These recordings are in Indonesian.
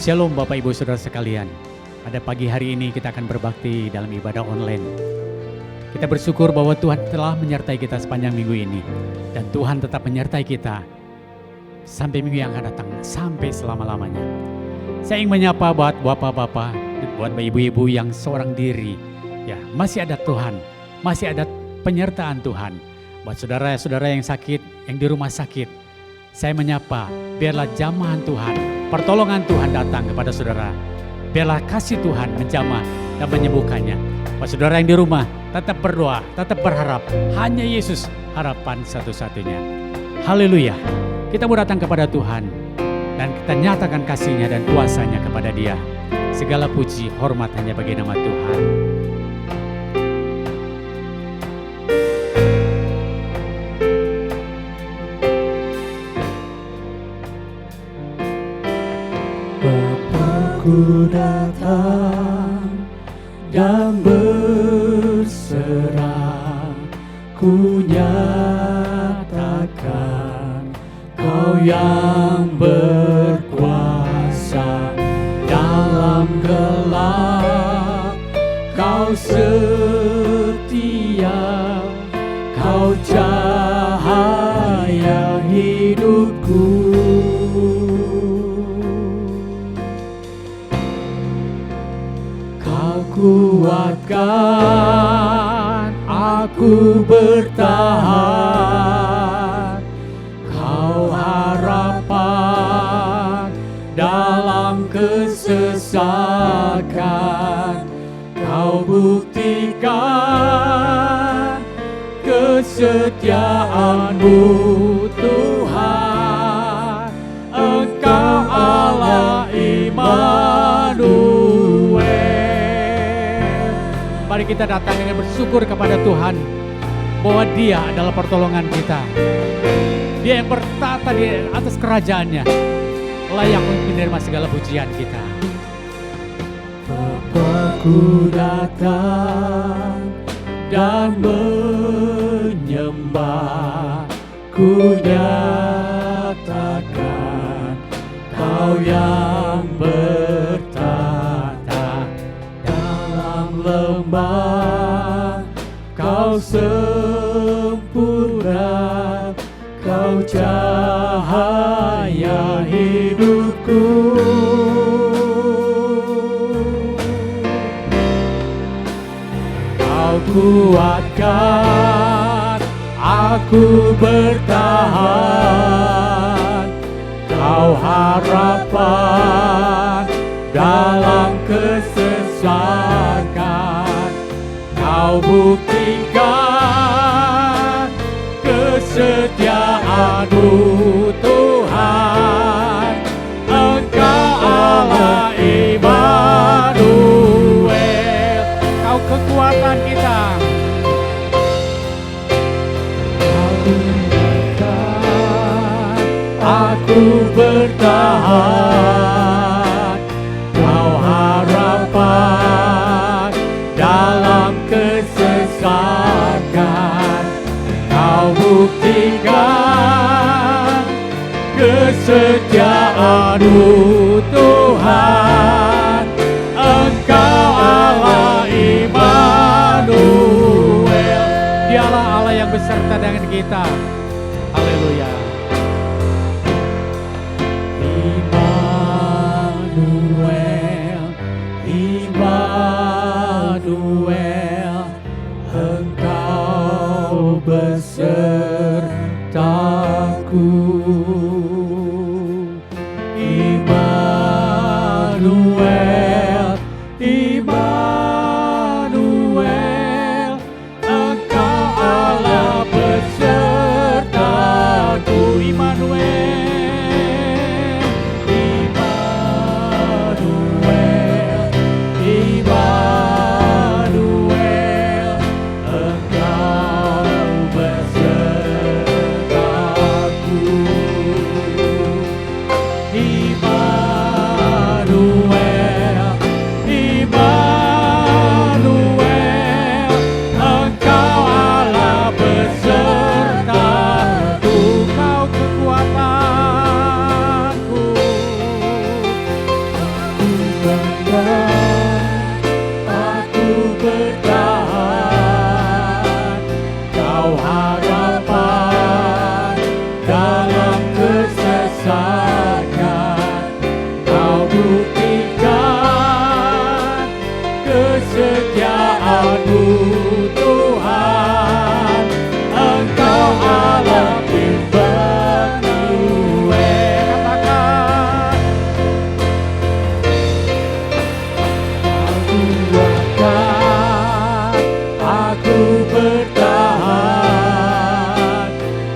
Shalom Bapak Ibu Saudara sekalian. Pada pagi hari ini kita akan berbakti dalam ibadah online. Kita bersyukur bahwa Tuhan telah menyertai kita sepanjang minggu ini. Dan Tuhan tetap menyertai kita sampai minggu yang akan datang, sampai selama-lamanya. Saya ingin menyapa buat bapak-bapak, buat ibu-ibu yang seorang diri. Ya, masih ada Tuhan, masih ada penyertaan Tuhan. Buat saudara-saudara yang sakit, yang di rumah sakit, saya menyapa, biarlah jamahan Tuhan, pertolongan Tuhan datang kepada saudara. Biarlah kasih Tuhan menjamah dan menyembuhkannya. Buat saudara yang di rumah, tetap berdoa, tetap berharap. Hanya Yesus harapan satu-satunya. Haleluya. Kita mau datang kepada Tuhan dan kita nyatakan kasih-Nya dan kuasa-Nya kepada Dia. Segala puji, hormat hanya bagi nama Tuhan. Ku datang dan berserah, ku nyatakan Kau yang berkuasa dalam gelap. Kau setia, Kau cahaya hidupku. Kuatkan aku bertahan, Kau harapan dalam kesesakan. Kau buktikan kesetiaan-Mu Tuhan. Engkau Allah Immanuel. Mari kita datang dengan bersyukur kepada Tuhan bahwa Dia adalah pertolongan kita. Dia yang bertata di atas kerajaannya, layak untuk menerima segala pujian kita. Bapa-Ku datang dan menyembah, ku nyatakan Kau yang bertata dalam lembah. Kau sempurna, Kau cahaya hidupku. Kau kuatkan aku bertahan, Kau harapan dalam kesesakan. Kau buktikan kesetiaan-Mu Tuhan. Engkau Allah Immanuel. Kau kekuatan kita. Aku bertahan, Kau harapan dalam kesesakan. Kau buktikan kesetiaan-Mu Tuhan. Engkau Allah Immanuel. Dialah Allah yang beserta dengan kita. Haleluya. Immanuel, Engkau besertaku. Immanuel, Immanuel, Engkau Allah besertaku. Immanuel, Immanuel, Engkau besertaku. harapan dalam kesesakan. Kau buktikan kesetiaan-Mu Tuhan. Engkau Allah Immanuel. Katakan, kuatkan aku bertahan.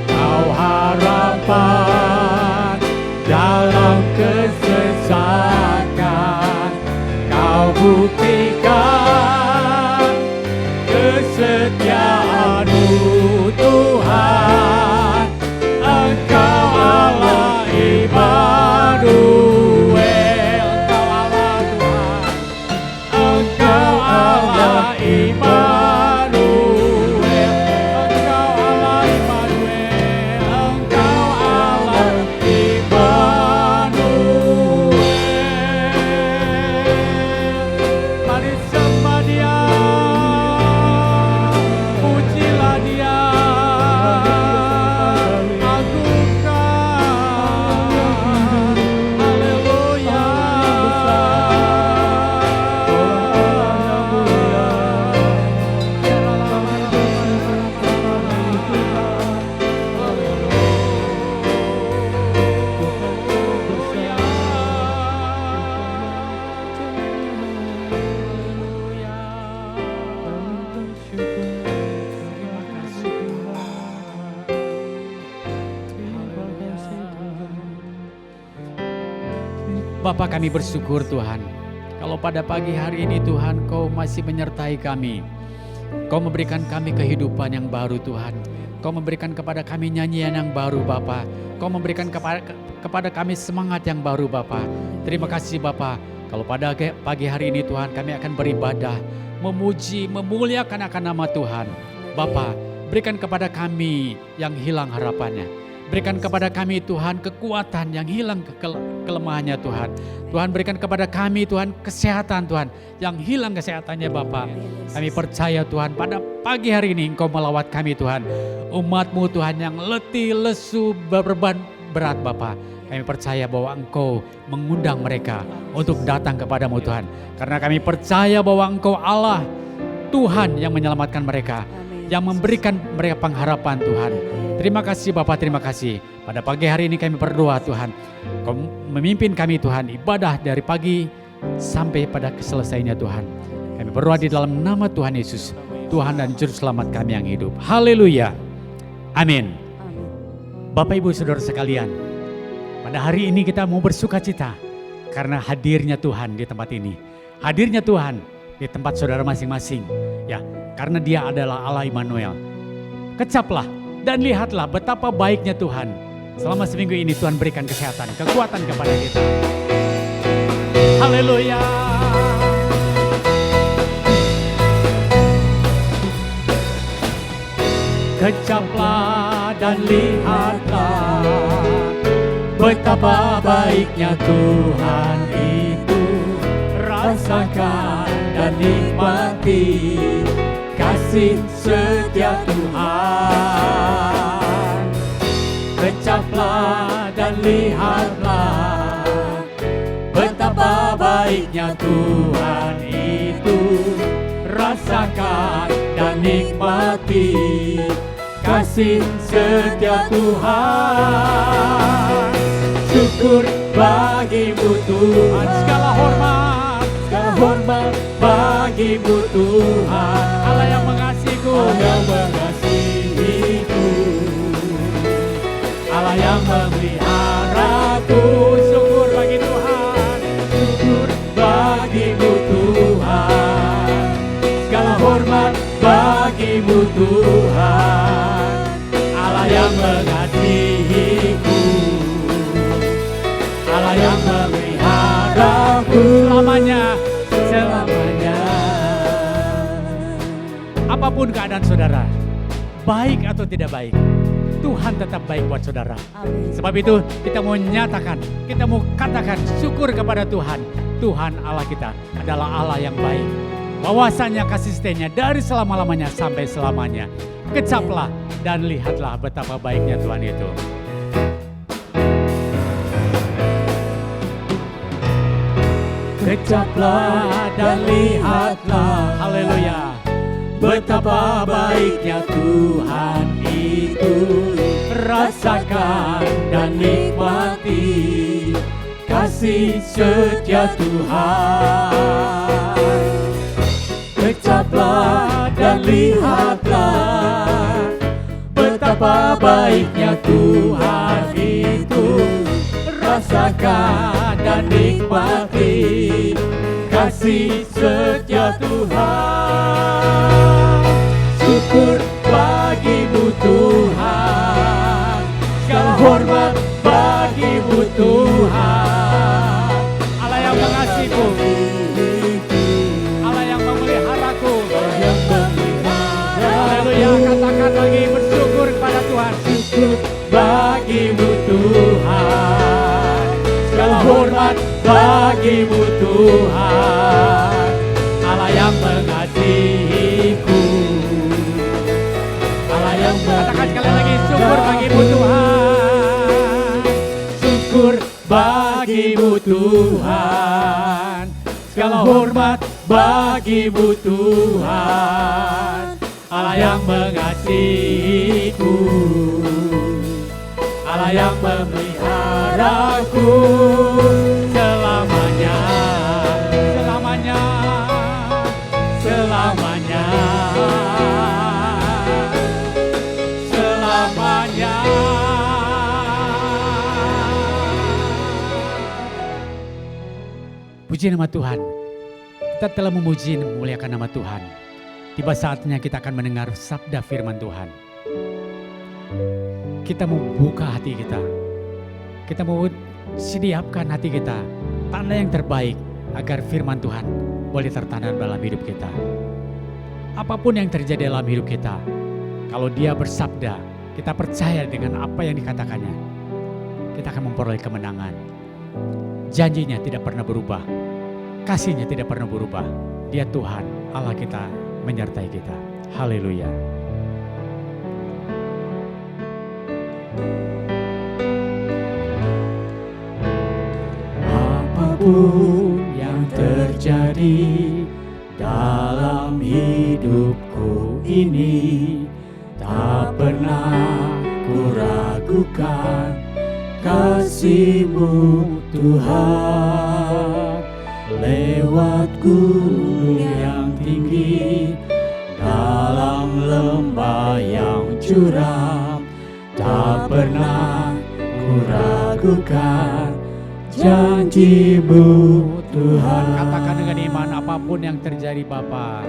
Kau harapan dalam kesesakan. Kau buktikan kesetiaan-Mu Tuhan. Engkau Allah Immanuel. Engkau Allah Tuhan. Engkau Allah Immanuel. Engkau Allah Immanuel. Engkau Allah Immanuel. Mari sembah Dia, pujilah Dia, agungkan. Haleluya. Bapa, kami bersyukur Tuhan, kalau pada pagi hari ini Tuhan Kau masih menyertai kami. Kau memberikan kami kehidupan yang baru Tuhan. Kau memberikan kepada kami nyanyian yang baru Bapa. Kau memberikan kepada kami semangat yang baru Bapa. Terima kasih Bapa, kalau pada pagi hari ini Tuhan kami akan beribadah, memuji, memuliakan akan nama Tuhan. Bapa, berikan kepada kami yang hilang harapannya. Berikan kepada kami Tuhan kekuatan yang hilang kelemahannya Tuhan. Tuhan berikan kepada kami Tuhan kesehatan Tuhan yang hilang kesehatannya Bapa. Kami percaya Tuhan pada pagi hari ini Engkau melawat kami Tuhan. Umat-Mu Tuhan yang letih, lesu, berbeban berat Bapa. Kami percaya bahwa Engkau mengundang mereka untuk datang kepadamu Tuhan. Karena kami percaya bahwa Engkau Allah Tuhan yang menyelamatkan mereka, yang memberikan mereka pengharapan Tuhan. Terima kasih Bapa, terima kasih. Pada pagi hari ini kami berdoa Tuhan, Kau memimpin kami Tuhan, ibadah dari pagi sampai pada keselesaiannya Tuhan. Kami berdoa di dalam nama Tuhan Yesus, Tuhan dan Juru Selamat kami yang hidup. Haleluya. Amin. Bapak Ibu Saudara sekalian, pada hari ini kita mau bersuka cita karena hadirnya Tuhan di tempat ini. Hadirnya Tuhan di tempat saudara masing-masing. Ya, karena Dia adalah Allah Immanuel. Kecaplah dan lihatlah betapa baiknya Tuhan. Selama seminggu ini Tuhan berikan kesehatan, kekuatan kepada kita. Haleluya. Kecaplah dan lihatlah betapa baiknya Tuhan itu. Rasakan dan nikmati kasih setia Tuhan. Kecaplah dan lihatlah betapa baiknya Tuhan itu. Rasakan dan nikmati kasih setia Tuhan. Syukur bagimu Tuhan, segala hormat bagimu Tuhan. Allah yang mengasihiku, Allah yang mengasihiku, Allah yang memeliharaku. Syukur bagi Tuhan, syukur bagimu Tuhan. Segala hormat bagimu Tuhan. Allah yang mengasihiku, Allah yang memeliharaku selamanya. Apapun keadaan saudara, baik atau tidak baik, Tuhan tetap baik buat saudara. Amin. Sebab itu kita mau nyatakan, kita mau katakan syukur kepada Tuhan. Tuhan Allah kita adalah Allah yang baik. Bahwasanya kasih setianya dari selama-lamanya sampai selamanya. Kecaplah dan lihatlah betapa baiknya Tuhan itu. Kecaplah dan lihatlah, haleluya, betapa baiknya Tuhan itu. Rasakan dan nikmati kasih setia Tuhan. Kecaplah dan lihatlah betapa baiknya Tuhan itu. Rasakan dan nikmati kasih setia Tuhan. Syukur bagimu Tuhan, segala hormat bagimu Tuhan. Allah yang mengasihiku, Allah yang memeliharaku. Haleluya, katakan lagi bersyukur kepada Tuhan. Syukur bagimu Tuhan, segala hormat bagimu Tuhan. Allah yang mengasihiku, Allah yang katakan sekali lagi, syukur bagimu Tuhan. Syukur bagimu Tuhan, segala hormat bagimu Tuhan. Allah yang mengasihiku, Allah yang memeliharaku selamanya, selamanya, selamanya, selamanya. Puji nama Tuhan. Kita telah memuji dan memuliakan nama Tuhan. Tiba saatnya kita akan mendengar sabda firman Tuhan. Kita mau buka hati kita. Kita mau sediakan hati kita. Tanda yang terbaik agar firman Tuhan boleh tertanam dalam hidup kita. Apapun yang terjadi dalam hidup kita, kalau Dia bersabda, kita percaya dengan apa yang dikatakannya, kita akan memperoleh kemenangan. Janjinya tidak pernah berubah. Kasihnya tidak pernah berubah. Dia Tuhan, Allah kita, menyertai kita. Haleluya. Apapun yang terjadi dalam hidupku ini, tak pernah ku ragukan kasih-Mu Tuhan. Lewat gunung yang tinggi, dalam lembah yang curam, tak pernah ku ragukan janji-Mu Tuhan. Katakan dengan iman, apapun yang terjadi Bapa.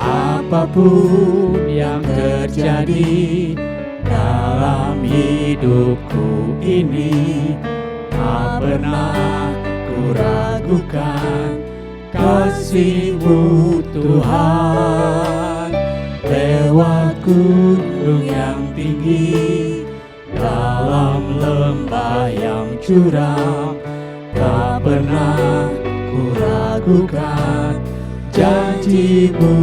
Apapun yang terjadi dalam hidupku ini, tak pernah ku ragukan kasih-Mu Tuhan. Lewat gunung yang tinggi, dalam lembah yang curam, tak pernah ku ragukan janji-Mu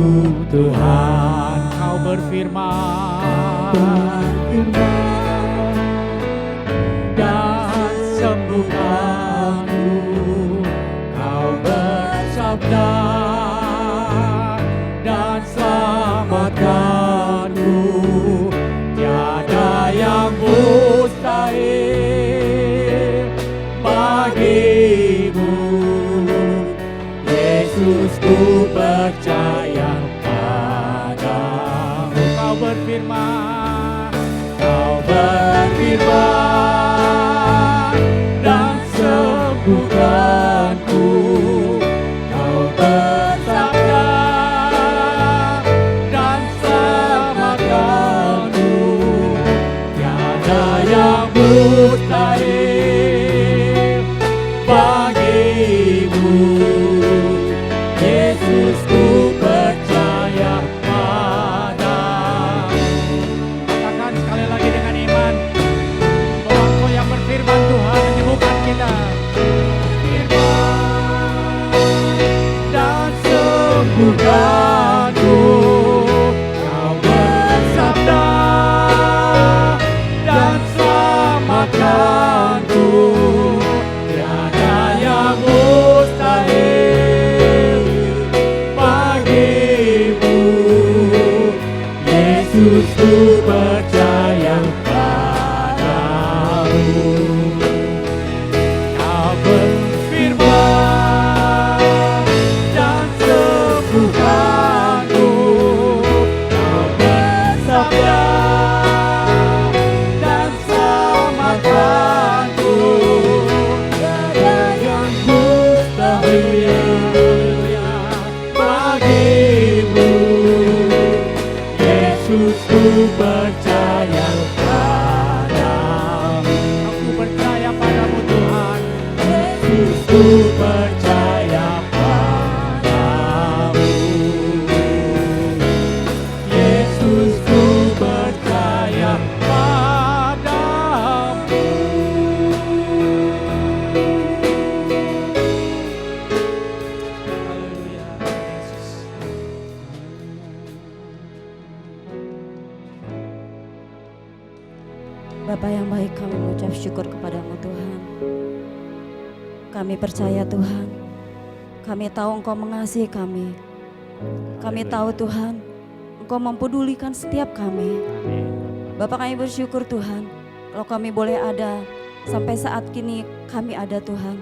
Tuhan. Kau berfirman dan sembuhkanku, Kau bersabda dan selamatkanku. Tiada yang mustahil bagi-Mu, Yesus, ku percaya padamu. Kau berfirman, Kau Bapa yang baik, kami mengucap syukur kepadamu Tuhan. Kami percaya Tuhan, kami tahu Engkau mengasihi kami. Kami tahu Tuhan, Engkau mempedulikan setiap kami. Bapa, kami bersyukur Tuhan, kalau kami boleh ada sampai saat kini kami ada Tuhan.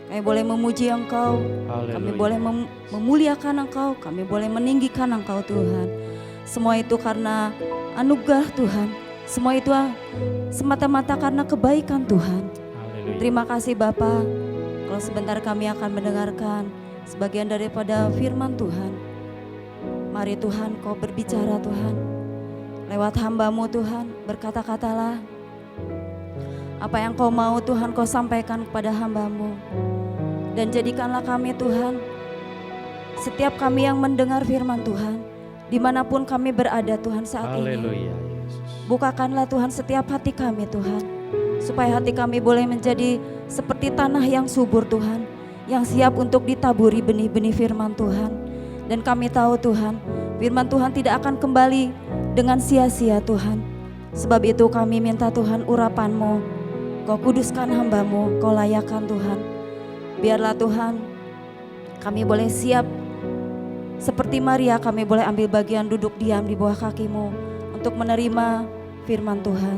Kami boleh memuji Engkau, kami boleh memuliakan Engkau, kami boleh meninggikan Engkau Tuhan. Semua itu karena anugerah Tuhan, semua itu semata-mata karena kebaikan Tuhan. Terima kasih Bapa. Kalau sebentar kami akan mendengarkan sebagian daripada firman Tuhan. Mari Tuhan, Kau berbicara Tuhan. Lewat hamba-Mu Tuhan, berkata-katalah. Apa yang Kau mau Tuhan, Kau sampaikan kepada hamba-Mu. Dan jadikanlah kami Tuhan, setiap kami yang mendengar firman Tuhan, dimanapun kami berada Tuhan saat ini. Bukakanlah Tuhan setiap hati kami Tuhan, supaya hati kami boleh menjadi seperti tanah yang subur Tuhan, yang siap untuk ditaburi benih-benih firman Tuhan. Dan kami tahu Tuhan, firman Tuhan tidak akan kembali dengan sia-sia Tuhan. Sebab itu kami minta Tuhan urapan-Mu, Kau kuduskan hamba-Mu, Kau layakkan Tuhan. Biarlah Tuhan, kami boleh siap seperti Maria, kami boleh ambil bagian duduk diam di bawah kaki-Mu untuk menerima firman Tuhan.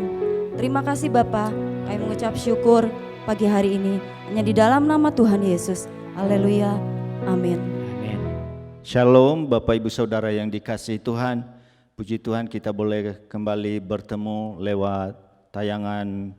Terima kasih Bapa, kami mengucap syukur pagi hari ini hanya di dalam nama Tuhan Yesus. Haleluya, amin. Shalom Bapak Ibu Saudara yang dikasihi Tuhan. Puji Tuhan kita boleh kembali bertemu lewat tayangan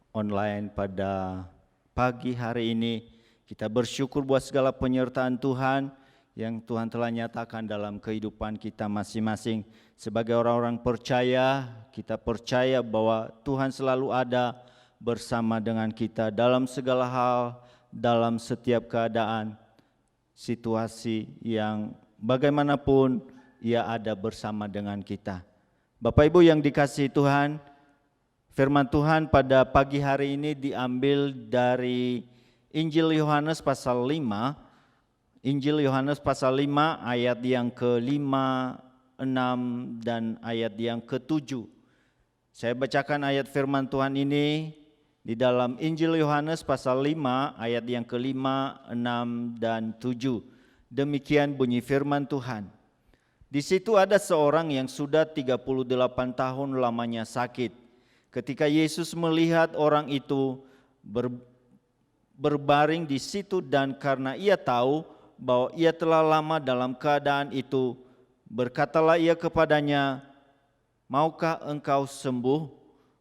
online pada pagi hari ini. Kita bersyukur buat segala penyertaan Tuhan yang Tuhan telah nyatakan dalam kehidupan kita masing-masing. Sebagai orang-orang percaya, kita percaya bahwa Tuhan selalu ada bersama dengan kita dalam segala hal, dalam setiap keadaan, situasi yang bagaimanapun Ia ada bersama dengan kita. Bapak Ibu yang dikasihi Tuhan, firman Tuhan pada pagi hari ini diambil dari Injil Yohanes pasal 5. Injil Yohanes pasal 5 ayat yang ke-5, 6 dan ayat yang ke-7. Saya bacakan ayat firman Tuhan ini di dalam Injil Yohanes pasal 5 ayat yang ke-5, 6 dan 7. Demikian bunyi firman Tuhan. Di situ ada seorang yang sudah 38 tahun lamanya sakit. Ketika Yesus melihat orang itu berbaring di situ dan karena Ia tahu bahwa ia telah lama dalam keadaan itu, berkatalah Ia kepadanya, "Maukah engkau sembuh?"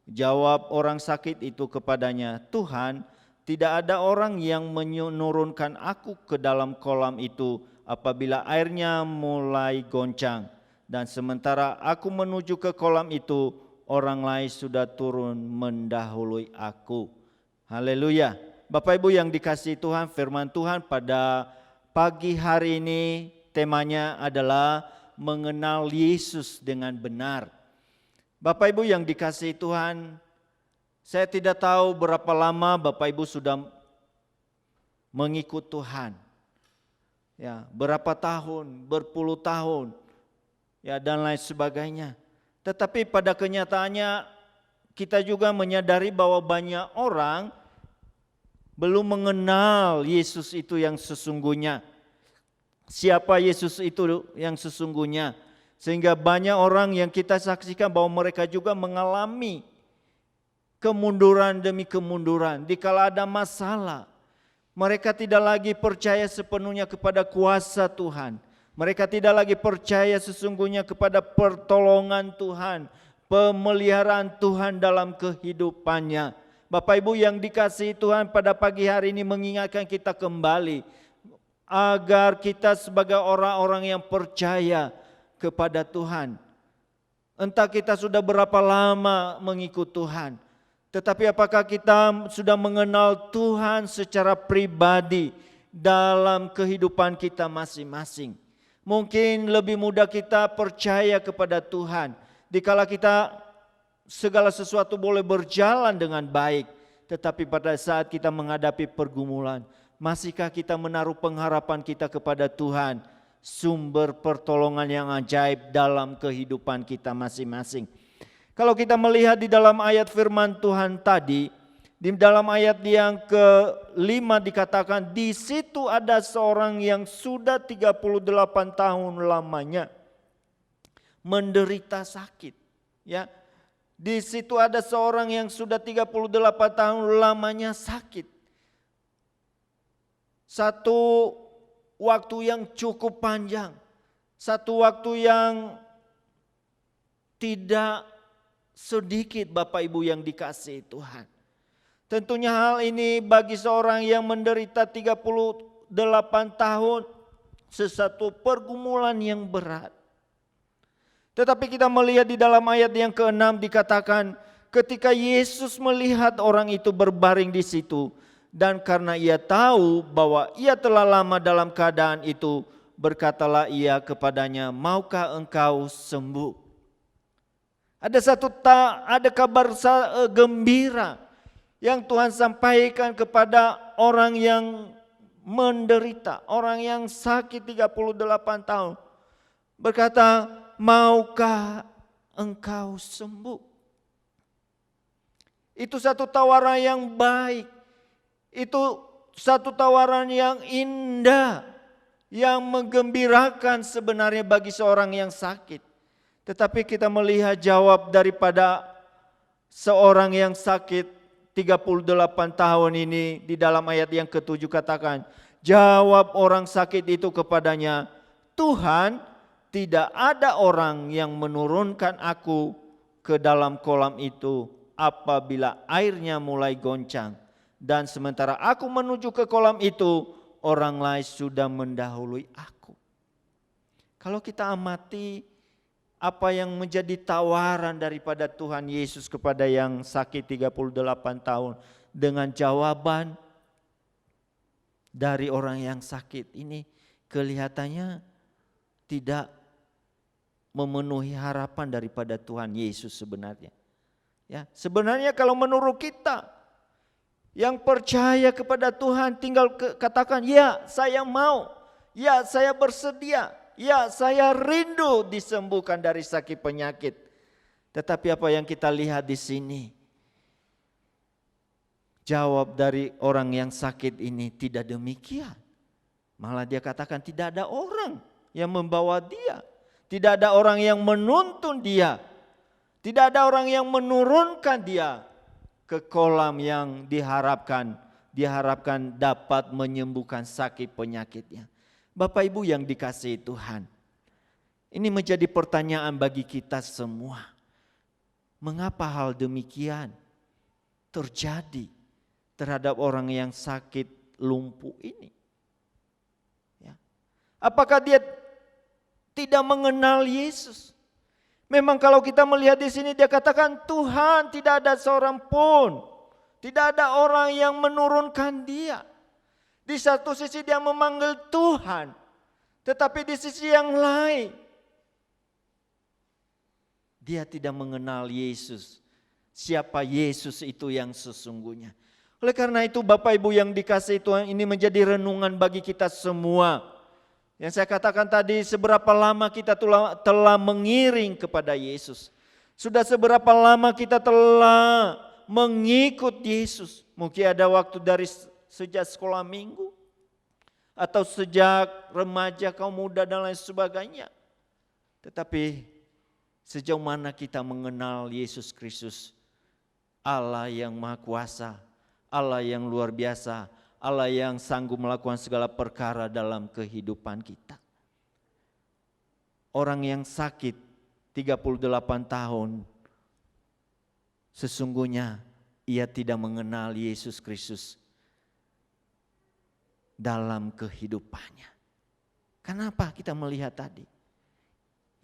Jawab orang sakit itu kepadanya, "Tuhan, tidak ada orang yang menurunkan aku ke dalam kolam itu apabila airnya mulai goncang. Dan sementara aku menuju ke kolam itu, orang lain sudah turun mendahului aku." Haleluya. Bapak Ibu yang dikasihi Tuhan, firman Tuhan pada pagi hari ini temanya adalah mengenal Yesus dengan benar. Bapak Ibu yang dikasihi Tuhan, saya tidak tahu berapa lama Bapak Ibu sudah mengikut Tuhan. Ya, berapa tahun, berpuluh tahun, ya dan lain sebagainya. Tetapi pada kenyataannya kita juga menyadari bahwa banyak orang belum mengenal Yesus itu yang sesungguhnya. Siapa Yesus itu yang sesungguhnya. Sehingga banyak orang yang kita saksikan bahwa mereka juga mengalami kemunduran demi kemunduran. Dikala ada masalah, mereka tidak lagi percaya sepenuhnya kepada kuasa Tuhan. Mereka tidak lagi percaya sesungguhnya kepada pertolongan Tuhan, pemeliharaan Tuhan dalam kehidupannya. Bapak Ibu yang dikasihi Tuhan, pada pagi hari ini mengingatkan kita kembali agar kita sebagai orang-orang yang percaya kepada Tuhan. Entah kita sudah berapa lama mengikut Tuhan, tetapi apakah kita sudah mengenal Tuhan secara pribadi dalam kehidupan kita masing-masing. Mungkin lebih mudah kita percaya kepada Tuhan dikala kita segala sesuatu boleh berjalan dengan baik, tetapi pada saat kita menghadapi pergumulan, masihkah kita menaruh pengharapan kita kepada Tuhan, sumber pertolongan yang ajaib dalam kehidupan kita masing-masing. Kalau kita melihat di dalam ayat firman Tuhan tadi, di dalam ayat yang ke-5 dikatakan, di situ ada seorang yang sudah 38 tahun lamanya menderita sakit. Ya, di situ ada seorang yang sudah 38 tahun lamanya sakit. Satu waktu yang cukup panjang, satu waktu yang tidak sedikit Bapak Ibu yang dikasihi Tuhan. Tentunya hal ini bagi seorang yang menderita 38 tahun sesuatu pergumulan yang berat. Tetapi kita melihat di dalam ayat yang ke-6 dikatakan, ketika Yesus melihat orang itu berbaring di situ, dan karena ia tahu bahwa ia telah lama dalam keadaan itu, berkatalah ia kepadanya, maukah engkau sembuh? Ada kabar gembira yang Tuhan sampaikan kepada orang yang menderita, orang yang sakit 38 tahun. Berkata, maukah engkau sembuh? Itu satu tawaran yang baik. Itu satu tawaran yang indah, yang menggembirakan sebenarnya bagi seorang yang sakit. Tetapi kita melihat jawab daripada seorang yang sakit 38 tahun ini di dalam ayat yang ke-7 katakan, jawab orang sakit itu kepadanya, Tuhan, tidak ada orang yang menurunkan aku ke dalam kolam itu apabila airnya mulai goncang. Dan sementara aku menuju ke kolam itu, orang lain sudah mendahului aku. Kalau kita amati apa yang menjadi tawaran daripada Tuhan Yesus kepada yang sakit 38 tahun dengan jawaban dari orang yang sakit ini kelihatannya tidak memenuhi harapan daripada Tuhan Yesus sebenarnya. Ya, sebenarnya kalau menurut kita yang percaya kepada Tuhan tinggal katakan, ya saya mau, ya saya bersedia, ya saya rindu disembuhkan dari sakit penyakit. Tetapi apa yang kita lihat di sini, jawab dari orang yang sakit ini tidak demikian. Malah dia katakan tidak ada orang yang membawa dia, tidak ada orang yang menuntun dia, tidak ada orang yang menurunkan dia ke kolam yang diharapkan dapat menyembuhkan sakit penyakitnya. Bapak Ibu yang dikasihi Tuhan, ini menjadi pertanyaan bagi kita semua. Mengapa hal demikian terjadi terhadap orang yang sakit lumpuh ini? Ya. Apakah dia tidak mengenal Yesus? Memang kalau kita melihat di sini dia katakan Tuhan, tidak ada seorang pun, tidak ada orang yang menurunkan dia. Di satu sisi dia memanggil Tuhan, tetapi di sisi yang lain dia tidak mengenal Yesus. Siapa Yesus itu yang sesungguhnya. Oleh karena itu Bapak Ibu yang dikasihi Tuhan, ini menjadi renungan bagi kita semua. Yang saya katakan tadi, seberapa lama kita telah mengiring kepada Yesus. Sudah seberapa lama kita telah mengikut Yesus. Mungkin ada waktu dari sejak sekolah minggu, atau sejak remaja, kaum muda dan lain sebagainya. Tetapi sejauh mana kita mengenal Yesus Kristus, Allah yang Maha Kuasa, Allah yang luar biasa, Allah yang sanggup melakukan segala perkara dalam kehidupan kita. Orang yang sakit 38 tahun, sesungguhnya ia tidak mengenal Yesus Kristus dalam kehidupannya. Kenapa kita melihat tadi?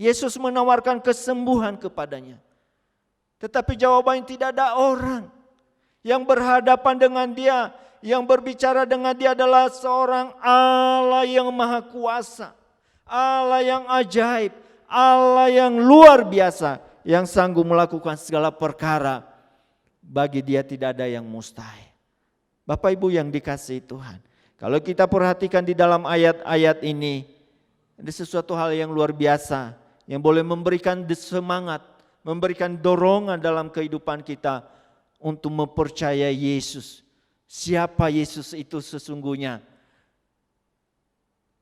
Yesus menawarkan kesembuhan kepadanya. Tetapi jawabannya tidak ada orang yang berhadapan dengan dia. Yang berbicara dengan dia adalah seorang Allah yang maha kuasa, Allah yang ajaib, Allah yang luar biasa, yang sanggup melakukan segala perkara. Bagi dia tidak ada yang mustahil. Bapak Ibu yang dikasihi Tuhan, kalau kita perhatikan di dalam ayat-ayat ini, ada sesuatu hal yang luar biasa, yang boleh memberikan semangat memberikan dorongan dalam kehidupan kita untuk mempercayai Yesus. Siapa Yesus itu sesungguhnya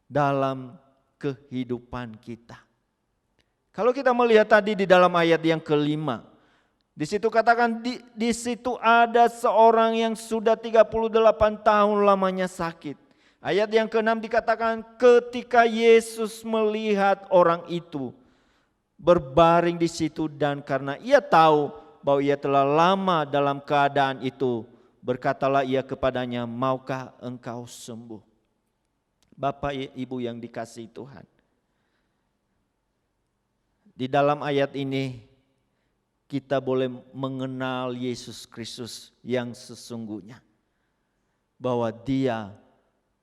dalam kehidupan kita. Kalau kita melihat tadi di dalam ayat yang kelima, di situ katakan di situ ada seorang yang sudah 38 tahun lamanya sakit. Ayat yang ke-6 dikatakan ketika Yesus melihat orang itu berbaring di situ dan karena ia tahu bahwa ia telah lama dalam keadaan itu, berkatalah ia kepadanya, maukah engkau sembuh? Bapak Ibu yang dikasihi Tuhan, di dalam ayat ini kita boleh mengenal Yesus Kristus yang sesungguhnya, bahwa Dia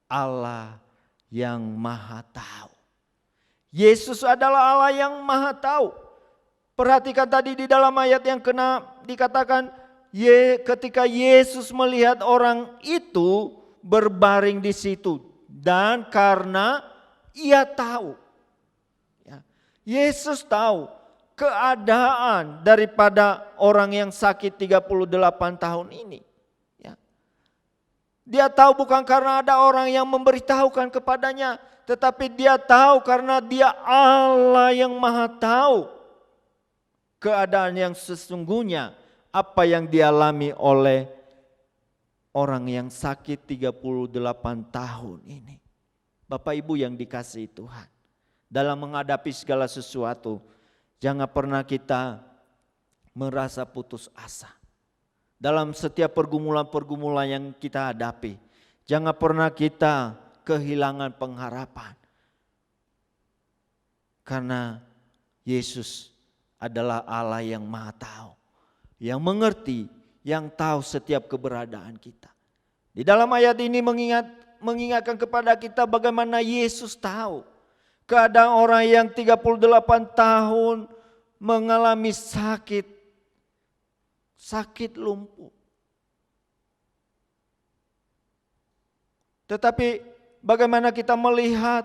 Allah yang Maha Tahu. Yesus adalah Allah yang Maha Tahu. Perhatikan tadi di dalam ayat yang ke-6 dikatakan ketika Yesus melihat orang itu berbaring di situ dan karena ia tahu. Yesus tahu keadaan daripada orang yang sakit 38 tahun ini. Dia tahu bukan karena ada orang yang memberitahukan kepadanya, tetapi dia tahu karena dia Allah yang Maha Tahu keadaan yang sesungguhnya, apa yang dialami oleh orang yang sakit 38 tahun ini. Bapak Ibu yang dikasihi Tuhan, dalam menghadapi segala sesuatu, jangan pernah kita merasa putus asa. Dalam setiap pergumulan-pergumulan yang kita hadapi, jangan pernah kita kehilangan pengharapan. Karena Yesus adalah Allah yang Maha Tahu, yang mengerti, yang tahu setiap keberadaan kita. Di dalam ayat ini mengingatkan kepada kita bagaimana Yesus tahu keadaan orang yang 38 tahun mengalami sakit lumpuh. Tetapi bagaimana kita melihat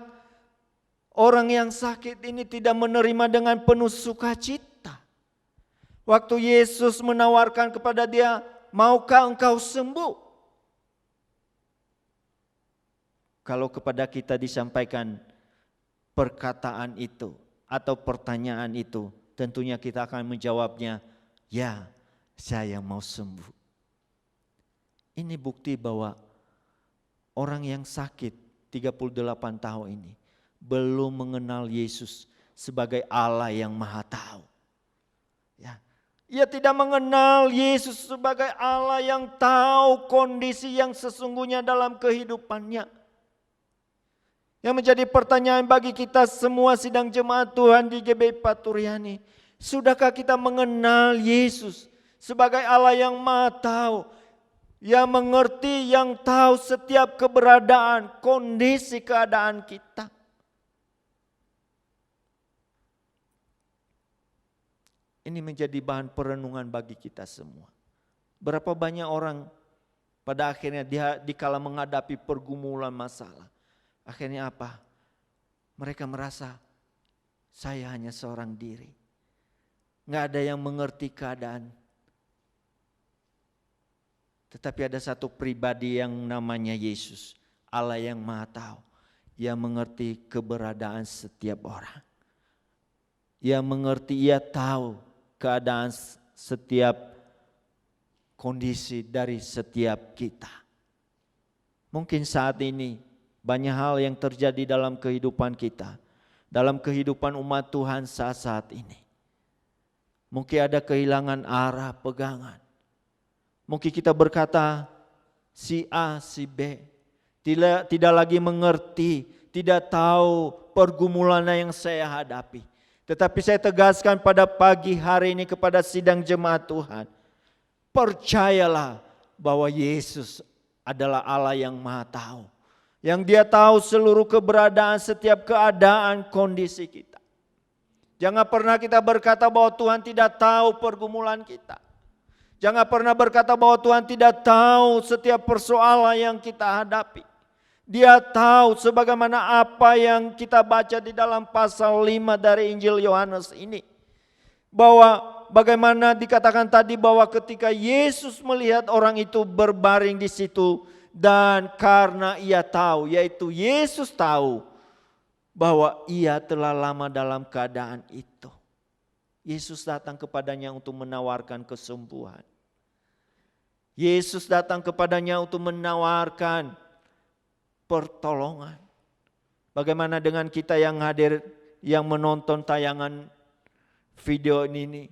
orang yang sakit ini tidak menerima dengan penuh sukacita. Waktu Yesus menawarkan kepada dia, maukah engkau sembuh? Kalau kepada kita disampaikan perkataan itu atau pertanyaan itu, tentunya kita akan menjawabnya, ya, saya mau sembuh. Ini bukti bahwa orang yang sakit 38 tahun ini belum mengenal Yesus sebagai Allah yang Maha Tahu. Ya. Ia tidak mengenal Yesus sebagai Allah yang tahu kondisi yang sesungguhnya dalam kehidupannya. Yang menjadi pertanyaan bagi kita semua sidang jemaat Tuhan di GBI Paturyani, sudahkah kita mengenal Yesus sebagai Allah yang Maha Tahu, yang mengerti, yang tahu setiap keberadaan, kondisi keadaan kita? Ini menjadi bahan perenungan bagi kita semua. Berapa banyak orang pada akhirnya dikala menghadapi pergumulan masalah, akhirnya apa? Mereka merasa saya hanya seorang diri. Nggak ada yang mengerti keadaan. Tetapi ada satu pribadi yang namanya Yesus, Allah yang Maha Tahu. Ia mengerti keberadaan setiap orang. Ia mengerti, ia tahu keadaan setiap kondisi dari setiap kita. Mungkin saat ini banyak hal yang terjadi dalam kehidupan kita, dalam kehidupan umat Tuhan saat ini. Mungkin ada kehilangan arah pegangan. Mungkin kita berkata si A, si B tidak lagi mengerti, tidak tahu pergumulan yang saya hadapi. Tetapi saya tegaskan pada pagi hari ini kepada sidang jemaat Tuhan, percayalah bahwa Yesus adalah Allah yang Maha Tahu, yang Dia tahu seluruh keberadaan setiap keadaan kondisi kita. Jangan pernah kita berkata bahwa Tuhan tidak tahu pergumulan kita. Jangan pernah berkata bahwa Tuhan tidak tahu setiap persoalan yang kita hadapi. Dia tahu sebagaimana apa yang kita baca di dalam pasal 5 dari Injil Yohanes ini. Bahwa bagaimana dikatakan tadi bahwa ketika Yesus melihat orang itu berbaring di situ, dan karena ia tahu, yaitu Yesus tahu bahwa ia telah lama dalam keadaan itu, Yesus datang kepadanya untuk menawarkan kesembuhan. Yesus datang kepadanya untuk menawarkan pertolongan. Bagaimana dengan kita yang hadir, yang menonton tayangan video ini?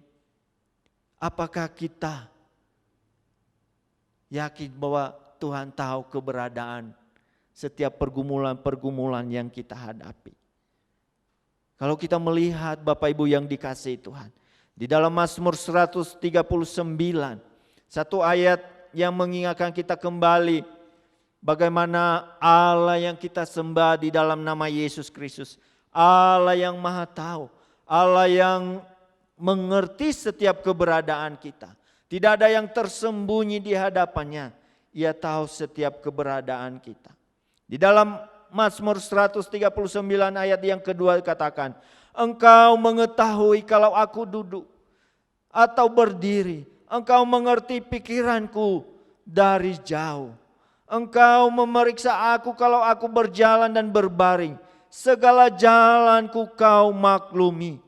Apakah kita yakin bahwa Tuhan tahu keberadaan setiap pergumulan-pergumulan yang kita hadapi? Kalau kita melihat Bapak Ibu yang dikasihi Tuhan, di dalam Mazmur 139, satu ayat yang mengingatkan kita kembali bagaimana Allah yang kita sembah di dalam nama Yesus Kristus, Allah yang Maha Tahu, Allah yang mengerti setiap keberadaan kita. Tidak ada yang tersembunyi di hadapannya. Ia tahu setiap keberadaan kita. Di dalam Mazmur 139 ayat yang kedua dikatakan, Engkau mengetahui kalau aku duduk atau berdiri. Engkau mengerti pikiranku dari jauh. Engkau memeriksa aku kalau aku berjalan dan berbaring. Segala jalanku kau maklumi.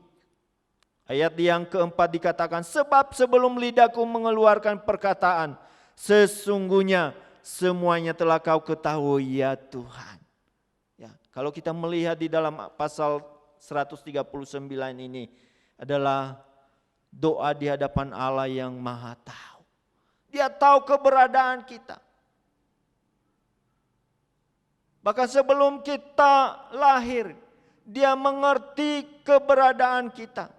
Ayat yang keempat dikatakan, sebab sebelum lidahku mengeluarkan perkataan, sesungguhnya semuanya telah kau ketahui ya Tuhan. Ya, kalau kita melihat di dalam pasal 139 ini adalah doa di hadapan Allah yang Maha Tahu. Dia tahu keberadaan kita. Bahkan sebelum kita lahir, Dia mengerti keberadaan kita.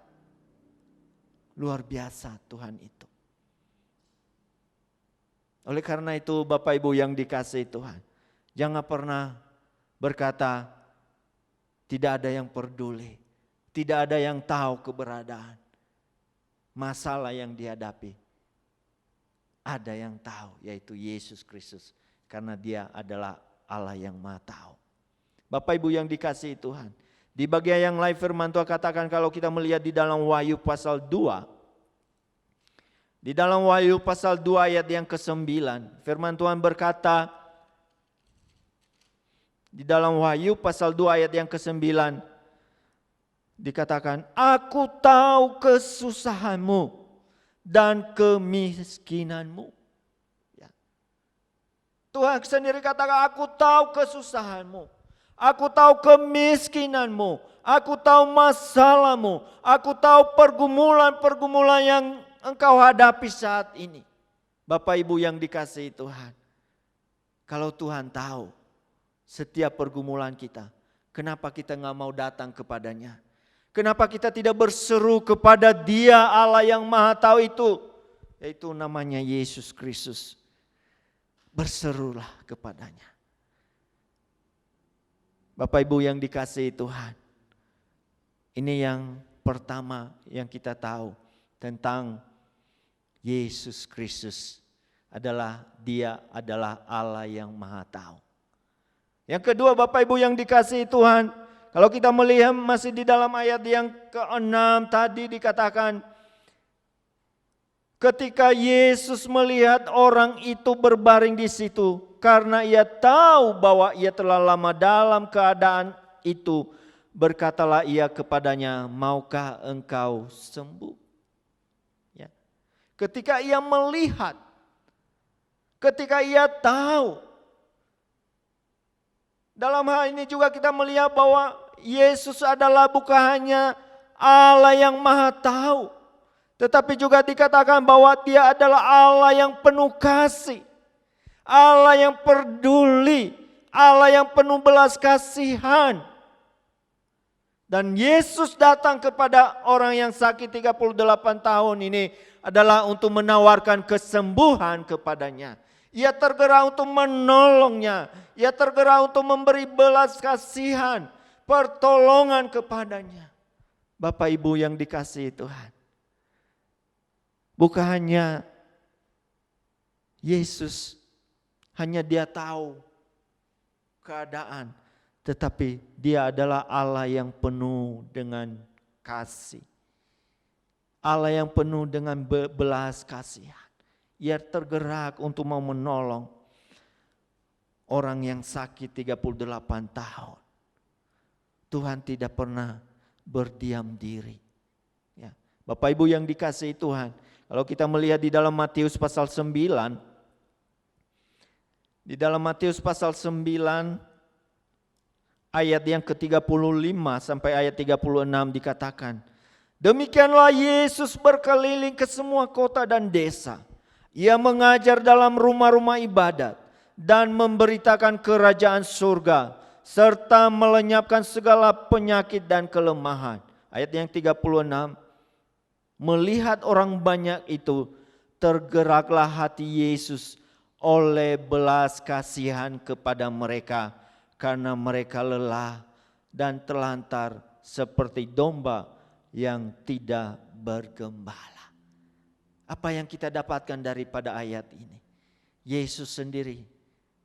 Luar biasa Tuhan itu. Oleh karena itu Bapak Ibu yang dikasihi Tuhan, jangan pernah berkata tidak ada yang peduli, tidak ada yang tahu keberadaan masalah yang dihadapi. Ada yang tahu, yaitu Yesus Kristus, karena Dia adalah Allah yang Maha Tahu. Bapak Ibu yang dikasihi Tuhan, di bagian yang lain firman Tuhan katakan kalau kita melihat di dalam Wahyu pasal 2. Di dalam Wahyu pasal 2 ayat yang ke-9, firman Tuhan berkata, di dalam Wahyu pasal 2 ayat yang ke-9 dikatakan, aku tahu kesusahanmu dan kemiskinanmu. Ya. Tuhan sendiri katakan, aku tahu kesusahanmu, aku tahu kemiskinanmu, aku tahu masalahmu, aku tahu pergumulan-pergumulan yang engkau hadapi saat ini. Bapak Ibu yang dikasihi Tuhan, kalau Tuhan tahu setiap pergumulan kita, kenapa kita gak mau datang kepadanya? Kenapa kita tidak berseru kepada Dia Allah yang Maha Tahu itu? Yaitu namanya Yesus Kristus. Berserulah kepadanya. Bapak Ibu yang dikasihi Tuhan, ini yang pertama yang kita tahu tentang Yesus Kristus adalah Dia adalah Allah yang Maha Tahu. Yang kedua Bapak Ibu yang dikasihi Tuhan, kalau kita melihat masih di dalam ayat yang ke-6 tadi dikatakan, ketika Yesus melihat orang itu berbaring di situ, karena ia tahu bahwa ia telah lama dalam keadaan itu, berkatalah ia kepadanya, maukah engkau sembuh? Ya. Ketika ia melihat, ketika ia tahu, dalam hal ini juga kita melihat bahwa Yesus adalah bukan hanya Allah yang Maha Tahu, tetapi juga dikatakan bahwa Dia adalah Allah yang penuh kasih, Allah yang peduli, Allah yang penuh belas kasihan. Dan Yesus datang kepada orang yang sakit 38 tahun ini adalah untuk menawarkan kesembuhan kepadanya. Ia tergerak untuk menolongnya. Ia tergerak untuk memberi belas kasihan, pertolongan kepadanya. Bapak Ibu yang dikasihi Tuhan, bukan hanya Yesus, hanya Dia tahu keadaan, tetapi Dia adalah Allah yang penuh dengan kasih. Allah yang penuh dengan belas kasihan. Ia tergerak untuk mau menolong orang yang sakit 38 tahun. Tuhan tidak pernah berdiam diri. Ya. Bapak Ibu yang dikasihi Tuhan, kalau kita melihat di dalam Matius pasal 9, di dalam Matius pasal 9 ayat yang ke-35 sampai ayat 36 dikatakan, demikianlah Yesus berkeliling ke semua kota dan desa. Ia mengajar dalam rumah-rumah ibadat dan memberitakan kerajaan surga serta melenyapkan segala penyakit dan kelemahan. Ayat yang 36, melihat orang banyak itu, tergeraklah hati Yesus oleh belas kasihan kepada mereka karena mereka lelah dan terlantar seperti domba yang tidak bergembala. Apa yang kita dapatkan daripada ayat ini? Yesus sendiri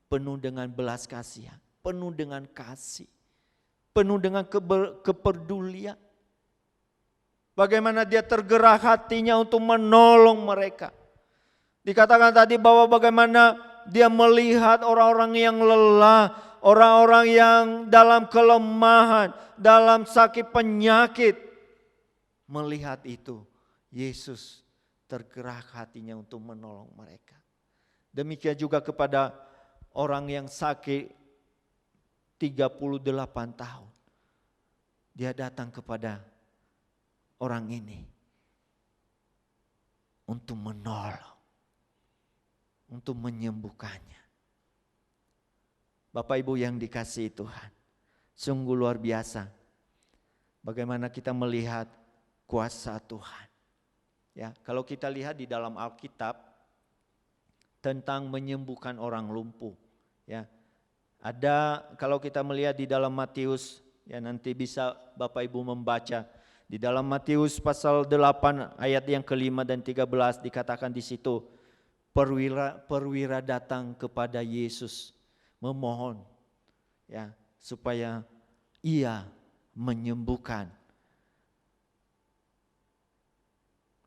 penuh dengan belas kasihan, penuh dengan kasih, penuh dengan kepedulian. Bagaimana dia tergerak hatinya untuk menolong mereka. Dikatakan tadi bahwa bagaimana dia melihat orang-orang yang lelah, orang-orang yang dalam kelemahan, dalam sakit penyakit. Melihat itu, Yesus tergerak hatinya untuk menolong mereka. Demikian juga kepada orang yang sakit 38 tahun. Dia datang kepada orang ini untuk menolong, untuk menyembuhkannya. Bapak Ibu yang dikasihi Tuhan, sungguh luar biasa bagaimana kita melihat kuasa Tuhan. Ya, kalau kita lihat di dalam Alkitab tentang menyembuhkan orang lumpuh, ya. Ada kalau kita melihat di dalam Matius, ya nanti bisa Bapak Ibu membaca di dalam Matius pasal 8 ayat yang ke-5 dan 13 dikatakan di situ perwira datang kepada Yesus memohon, ya, supaya ia menyembuhkan.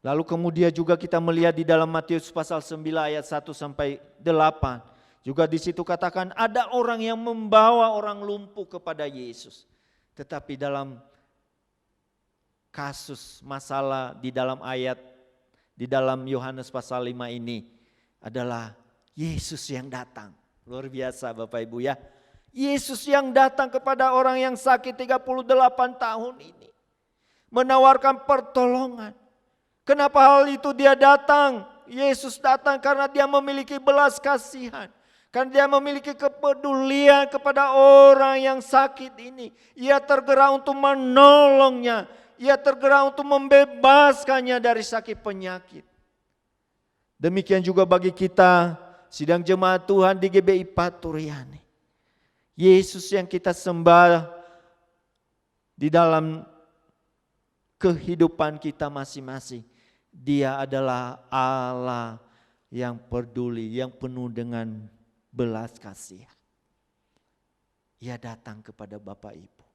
Lalu kemudian juga kita melihat di dalam Matius pasal 9 ayat 1 sampai 8. Juga di situ katakan ada orang yang membawa orang lumpuh kepada Yesus. Tetapi dalam kasus masalah di dalam ayat di dalam Yohanes pasal 5 ini adalah Yesus yang datang. Luar biasa Bapak Ibu ya. Yesus yang datang kepada orang yang sakit 38 tahun ini. Menawarkan pertolongan. Kenapa hal itu dia datang? Yesus datang karena dia memiliki belas kasihan. Karena dia memiliki kepedulian kepada orang yang sakit ini. Ia tergerak untuk menolongnya. Ia tergerak untuk membebaskannya dari sakit penyakit. Demikian juga bagi kita sidang jemaat Tuhan di GBI Paturyani. Yesus yang kita sembah di dalam kehidupan kita masing-masing. Dia adalah Allah yang peduli, yang penuh dengan belas kasihan. Ia datang kepada Bapak Ibu.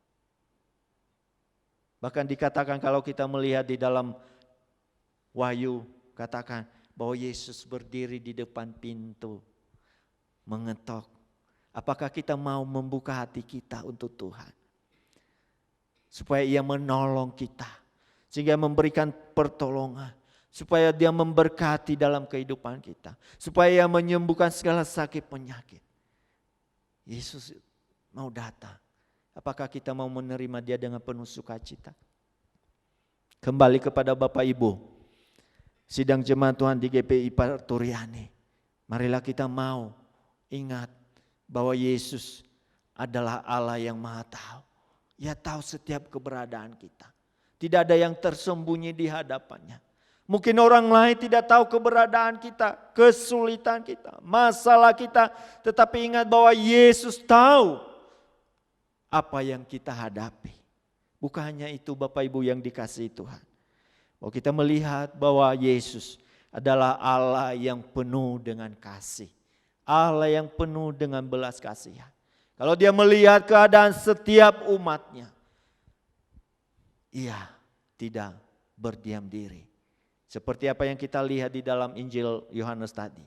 Bahkan dikatakan kalau kita melihat di dalam Wahyu, katakan bahwa Yesus berdiri di depan pintu, mengetok. Apakah kita mau membuka hati kita untuk Tuhan? Supaya ia menolong kita, sehingga memberikan pertolongan. Supaya dia memberkati dalam kehidupan kita. Supaya ia menyembuhkan segala sakit penyakit. Yesus mau datang. Apakah kita mau menerima dia dengan penuh sukacita? Kembali kepada Bapak Ibu. Sidang jemaat Tuhan di GPI Paturyani. Marilah kita mau ingat bahwa Yesus adalah Allah yang Maha Tahu. Ia tahu setiap keberadaan kita. Tidak ada yang tersembunyi di hadapannya. Mungkin orang lain tidak tahu keberadaan kita, kesulitan kita, masalah kita. Tetapi ingat bahwa Yesus tahu apa yang kita hadapi. Bukan hanya itu Bapak Ibu yang dikasihi Tuhan. Bahwa kita melihat bahwa Yesus adalah Allah yang penuh dengan kasih. Allah yang penuh dengan belas kasihan. Kalau dia melihat keadaan setiap umatnya, ia tidak berdiam diri. Seperti apa yang kita lihat di dalam Injil Yohanes tadi.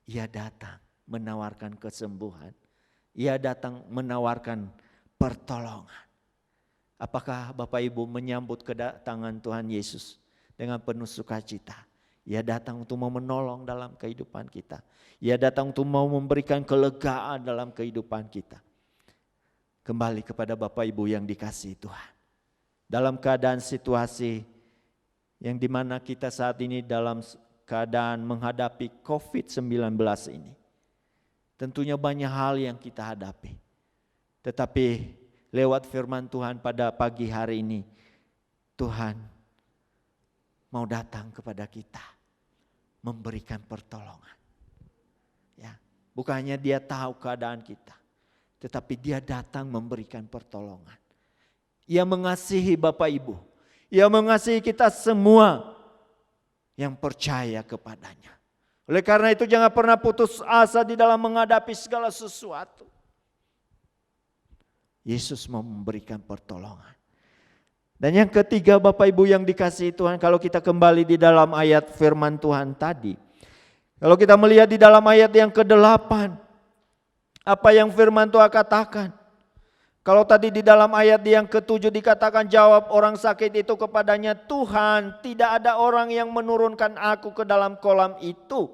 Ia datang menawarkan kesembuhan. Ia datang menawarkan pertolongan. Apakah Bapak Ibu menyambut kedatangan Tuhan Yesus dengan penuh sukacita? Ia datang untuk mau menolong dalam kehidupan kita. Ia datang untuk mau memberikan kelegaan dalam kehidupan kita. Kembali kepada Bapak Ibu yang dikasihi Tuhan. Dalam keadaan situasi yang dimana kita saat ini dalam keadaan menghadapi COVID-19 ini. Tentunya banyak hal yang kita hadapi. Tetapi lewat firman Tuhan pada pagi hari ini, Tuhan mau datang kepada kita, memberikan pertolongan. Ya, bukannya dia tahu keadaan kita, tetapi dia datang memberikan pertolongan. Ia mengasihi Bapak Ibu, ia mengasihi kita semua yang percaya kepadanya. Oleh karena itu jangan pernah putus asa di dalam menghadapi segala sesuatu. Yesus mau memberikan pertolongan. Dan yang ketiga Bapak Ibu yang dikasihi Tuhan, kalau kita kembali di dalam ayat firman Tuhan tadi. Kalau kita melihat di dalam ayat yang ke-8, apa yang firman Tuhan katakan. Kalau tadi di dalam ayat yang ke-7 dikatakan jawab orang sakit itu kepadanya, Tuhan, tidak ada orang yang menurunkan aku ke dalam kolam itu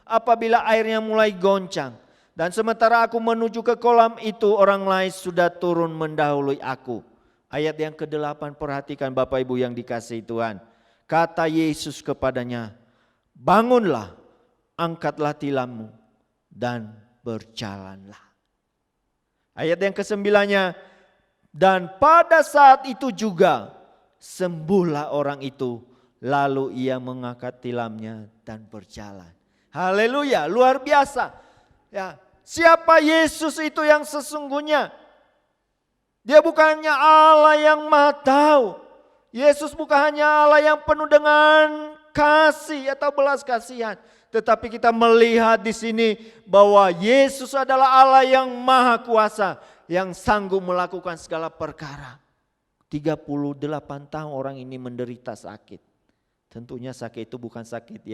apabila airnya mulai goncang. Dan sementara aku menuju ke kolam itu, orang lain sudah turun mendahului aku. Ayat yang ke-8, perhatikan Bapak Ibu yang dikasihi Tuhan. Kata Yesus kepadanya, bangunlah, angkatlah tilammu dan berjalanlah. Ayat yang ke-9-nya, dan pada saat itu juga sembuhlah orang itu, lalu ia mengangkat tilamnya dan berjalan. Haleluya, luar biasa. Ya, siapa Yesus itu yang sesungguhnya? Dia bukannya Allah yang Maha Tahu. Yesus bukan hanya Allah yang penuh dengan kasih atau belas kasihan. Tetapi kita melihat di sini bahwa Yesus adalah Allah yang maha kuasa, yang sanggup melakukan segala perkara. 38 tahun orang ini menderita sakit. Tentunya sakit itu bukan sakit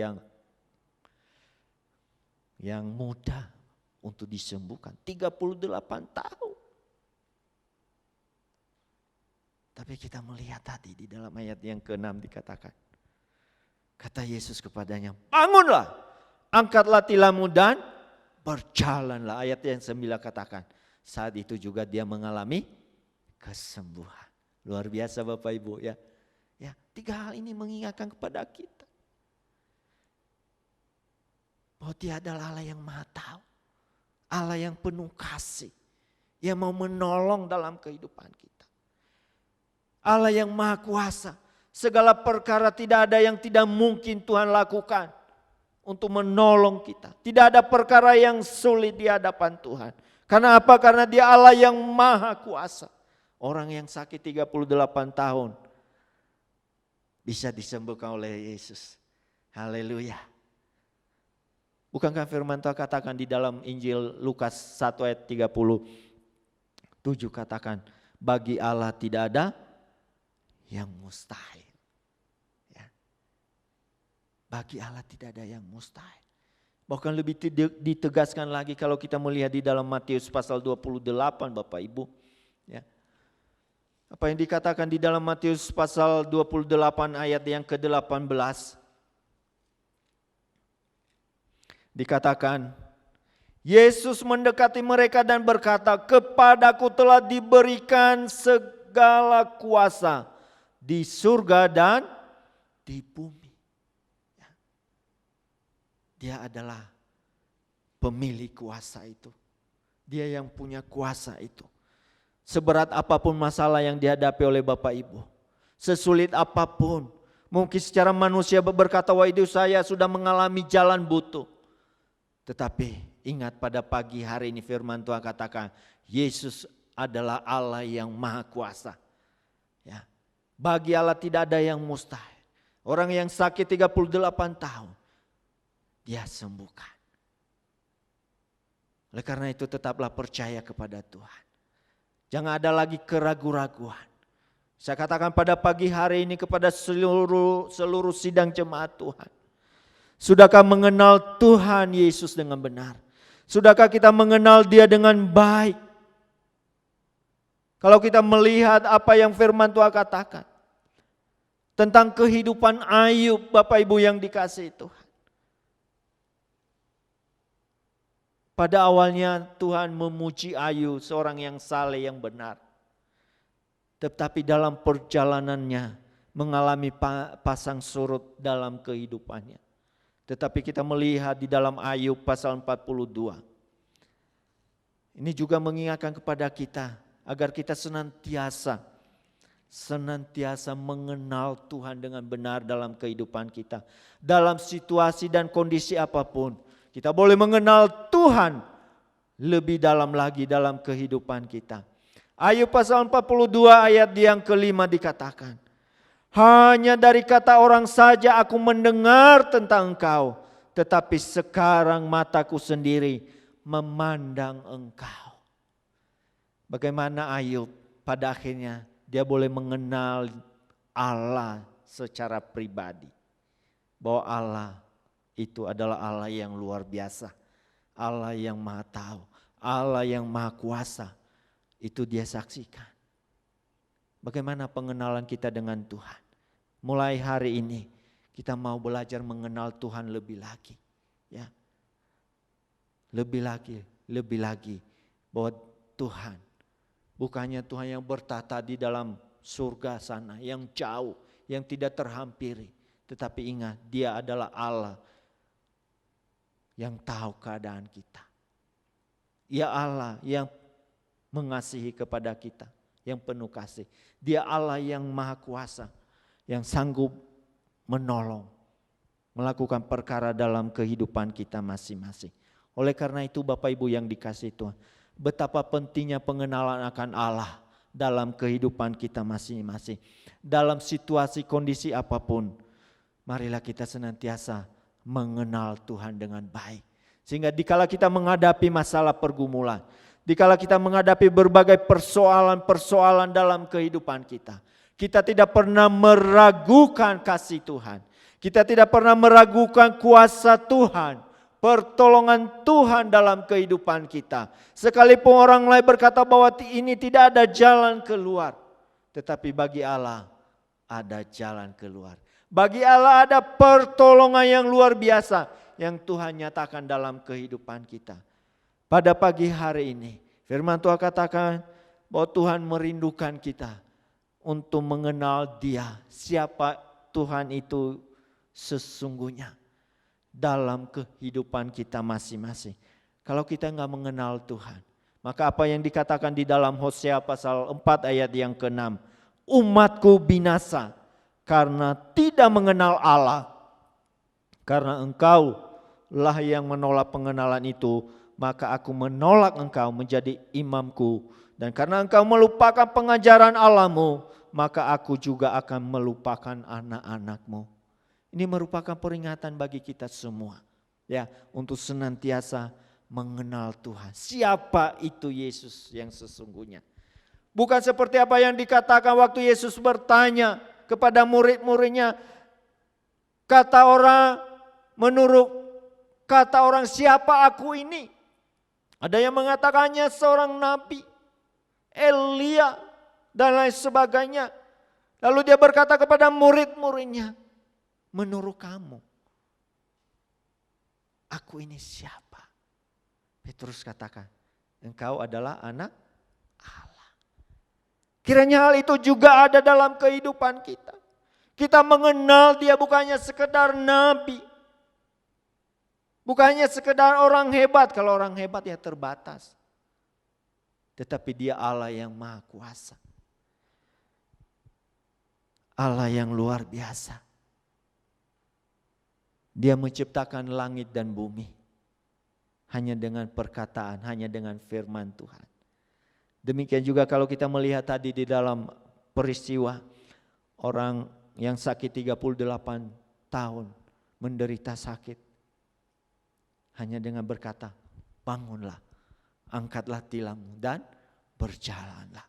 yang mudah untuk disembuhkan. 38 tahun. Tapi kita melihat tadi di dalam ayat yang ke-6 dikatakan. Kata Yesus kepadanya, bangunlah, angkatlah tilammu dan berjalanlah. Ayat yang 9 katakan, saat itu juga dia mengalami kesembuhan. Luar biasa Bapak Ibu ya. Ya, 3 hal ini mengingatkan kepada kita. Bahwa dia adalah Allah yang maha tahu. Allah yang penuh kasih. Yang mau menolong dalam kehidupan kita. Allah yang maha kuasa. Segala perkara tidak ada yang tidak mungkin Tuhan lakukan untuk menolong kita. Tidak ada perkara yang sulit di hadapan Tuhan. Karena apa? Karena dia Allah yang maha kuasa. Orang yang sakit 38 tahun bisa disembuhkan oleh Yesus. Haleluya. Bukankah firman Tuhan katakan di dalam Injil Lukas 1 ayat 37 katakan, bagi Allah tidak ada yang mustahil. Ya. Bagi Allah tidak ada yang mustahil. Bahkan lebih ditegaskan lagi kalau kita melihat di dalam Matius pasal 28 Bapak Ibu. Ya. Apa yang dikatakan di dalam Matius pasal 28 ayat yang ke-18. Dikatakan, Yesus mendekati mereka dan berkata, kepadaku telah diberikan segala kuasa di surga dan di bumi. Dia adalah pemilik kuasa itu. Dia yang punya kuasa itu. Seberat apapun masalah yang dihadapi oleh Bapak Ibu. Sesulit apapun. Mungkin secara manusia berkata, wah itu saya sudah mengalami jalan buntu. Tetapi ingat pada pagi hari ini firman Tuhan katakan, Yesus adalah Allah yang maha kuasa. Ya. Bagi Allah tidak ada yang mustahil. Orang yang sakit 38 tahun, dia sembuhkan. Oleh karena itu tetaplah percaya kepada Tuhan. Jangan ada lagi keraguan-raguan. Saya katakan pada pagi hari ini kepada seluruh sidang jemaat Tuhan. Sudahkah mengenal Tuhan Yesus dengan benar? Sudahkah kita mengenal Dia dengan baik? Kalau kita melihat apa yang firman Tuhan katakan tentang kehidupan Ayub, Bapak Ibu yang dikasihi Tuhan. Pada awalnya Tuhan memuji Ayub, seorang yang saleh, yang benar. Tetapi dalam perjalanannya mengalami pasang surut dalam kehidupannya. Tetapi kita melihat di dalam Ayub pasal 42. Ini juga mengingatkan kepada kita agar kita senantiasa mengenal Tuhan dengan benar dalam kehidupan kita. Dalam situasi dan kondisi apapun, kita boleh mengenal Tuhan lebih dalam lagi dalam kehidupan kita. Ayub pasal 42 ayat yang kelima dikatakan, hanya dari kata orang saja aku mendengar tentang Engkau, tetapi sekarang mataku sendiri memandang Engkau. Bagaimana Ayub pada akhirnya dia boleh mengenal Allah secara pribadi. Bahwa Allah itu adalah Allah yang luar biasa. Allah yang maha tahu. Allah yang maha kuasa. Itu dia saksikan. Bagaimana pengenalan kita dengan Tuhan. Mulai hari ini kita mau belajar mengenal Tuhan lebih lagi. Ya. Lebih lagi. Bahwa Tuhan bukannya Tuhan yang bertata di dalam surga sana, yang jauh, yang tidak terhampiri. Tetapi ingat, Dia adalah Allah yang tahu keadaan kita. Dia Allah yang mengasihi kepada kita, yang penuh kasih. Dia Allah yang maha kuasa, yang sanggup menolong, melakukan perkara dalam kehidupan kita masing-masing. Oleh karena itu Bapak Ibu yang dikasihi Tuhan, betapa pentingnya pengenalan akan Allah dalam kehidupan kita masing-masing. Dalam situasi kondisi apapun, marilah kita senantiasa mengenal Tuhan dengan baik. Sehingga dikala kita menghadapi masalah pergumulan, dikala kita menghadapi berbagai persoalan-persoalan dalam kehidupan kita, kita tidak pernah meragukan kasih Tuhan. Kita tidak pernah meragukan kuasa Tuhan, pertolongan Tuhan dalam kehidupan kita. Sekalipun orang lain berkata bahwa ini tidak ada jalan keluar, tetapi bagi Allah ada jalan keluar. Bagi Allah ada pertolongan yang luar biasa yang Tuhan nyatakan dalam kehidupan kita. Pada pagi hari ini firman Tuhan katakan bahwa Tuhan merindukan kita untuk mengenal Dia, siapa Tuhan itu sesungguhnya dalam kehidupan kita masing-masing. Kalau kita enggak mengenal Tuhan, maka apa yang dikatakan di dalam Hosea pasal 4 ayat yang ke-6, umatku binasa karena tidak mengenal Allah. Karena engkau lah yang menolak pengenalan itu, maka aku menolak engkau menjadi imamku. Dan karena engkau melupakan pengajaran Allahmu, maka aku juga akan melupakan anak-anakmu. Ini merupakan peringatan bagi kita semua, ya, untuk senantiasa mengenal Tuhan. Siapa itu Yesus yang sesungguhnya? Bukan seperti apa yang dikatakan waktu Yesus bertanya kepada murid-muridnya, kata orang, menurut kata orang siapa aku ini? Ada yang mengatakannya seorang nabi, Elia dan lain sebagainya. Lalu dia berkata kepada murid-muridnya, menurut kamu, aku ini siapa? Petrus katakan, engkau adalah anak Allah. Kiranya hal itu juga ada dalam kehidupan kita. Kita mengenal Dia bukannya sekedar nabi. Bukannya sekedar orang hebat. Kalau orang hebat ya terbatas. Tetapi Dia Allah yang maha kuasa. Allah yang luar biasa. Dia menciptakan langit dan bumi. Hanya dengan perkataan, hanya dengan firman Tuhan. Demikian juga kalau kita melihat tadi di dalam peristiwa orang yang sakit 38 tahun menderita sakit. Hanya dengan berkata, bangunlah, angkatlah tilammu dan berjalanlah.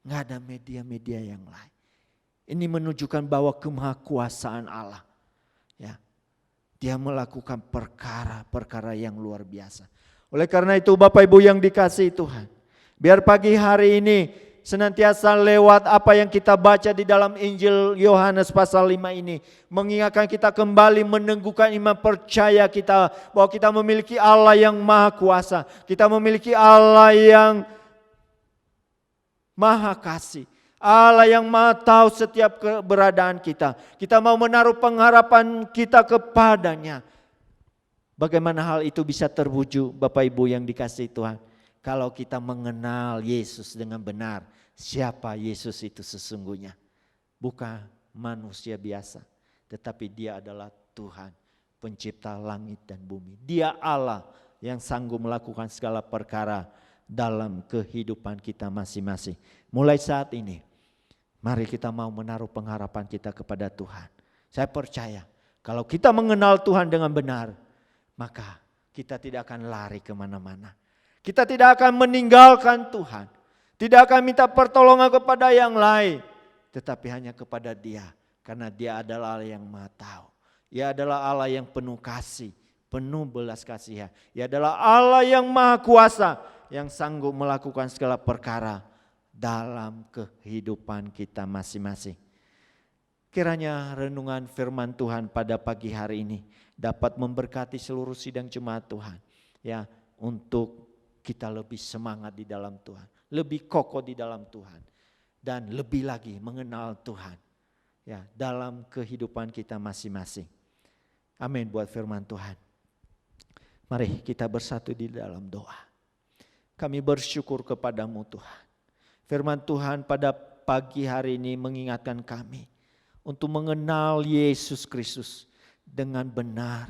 Nggak ada media-media yang lain. Ini menunjukkan bahwa kemahakuasaan Allah. Ya, Dia melakukan perkara-perkara yang luar biasa. Oleh karena itu Bapak Ibu yang dikasihi Tuhan, biar pagi hari ini senantiasa lewat apa yang kita baca di dalam Injil Yohanes pasal 5 ini, mengingatkan kita kembali meneguhkan iman percaya kita bahwa kita memiliki Allah yang maha kuasa, kita memiliki Allah yang maha kasih, Allah yang maha tahu setiap keberadaan kita. Kita mau menaruh pengharapan kita kepadanya. Bagaimana hal itu bisa terwujud Bapak Ibu yang dikasihi Tuhan? Kalau kita mengenal Yesus dengan benar, siapa Yesus itu sesungguhnya. Bukan manusia biasa, tetapi Dia adalah Tuhan, pencipta langit dan bumi. Dia Allah yang sanggup melakukan segala perkara dalam kehidupan kita masing-masing. Mulai saat ini, mari kita mau menaruh pengharapan kita kepada Tuhan. Saya percaya kalau kita mengenal Tuhan dengan benar, maka kita tidak akan lari kemana-mana. Kita tidak akan meninggalkan Tuhan. Tidak akan minta pertolongan kepada yang lain. Tetapi hanya kepada Dia. Karena Dia adalah Allah yang maha tahu. Dia adalah Allah yang penuh kasih, penuh belas kasihan. Dia adalah Allah yang maha kuasa, yang sanggup melakukan segala perkara dalam kehidupan kita masing-masing. Kiranya renungan firman Tuhan pada pagi hari ini dapat memberkati seluruh sidang jemaat Tuhan. Ya, untuk kita lebih semangat di dalam Tuhan, lebih kokoh di dalam Tuhan, dan lebih lagi mengenal Tuhan. Ya, dalam kehidupan kita masing-masing. Amin buat firman Tuhan. Mari kita bersatu di dalam doa. Kami bersyukur kepadamu Tuhan. Firman Tuhan pada pagi hari ini mengingatkan kami untuk mengenal Yesus Kristus dengan benar.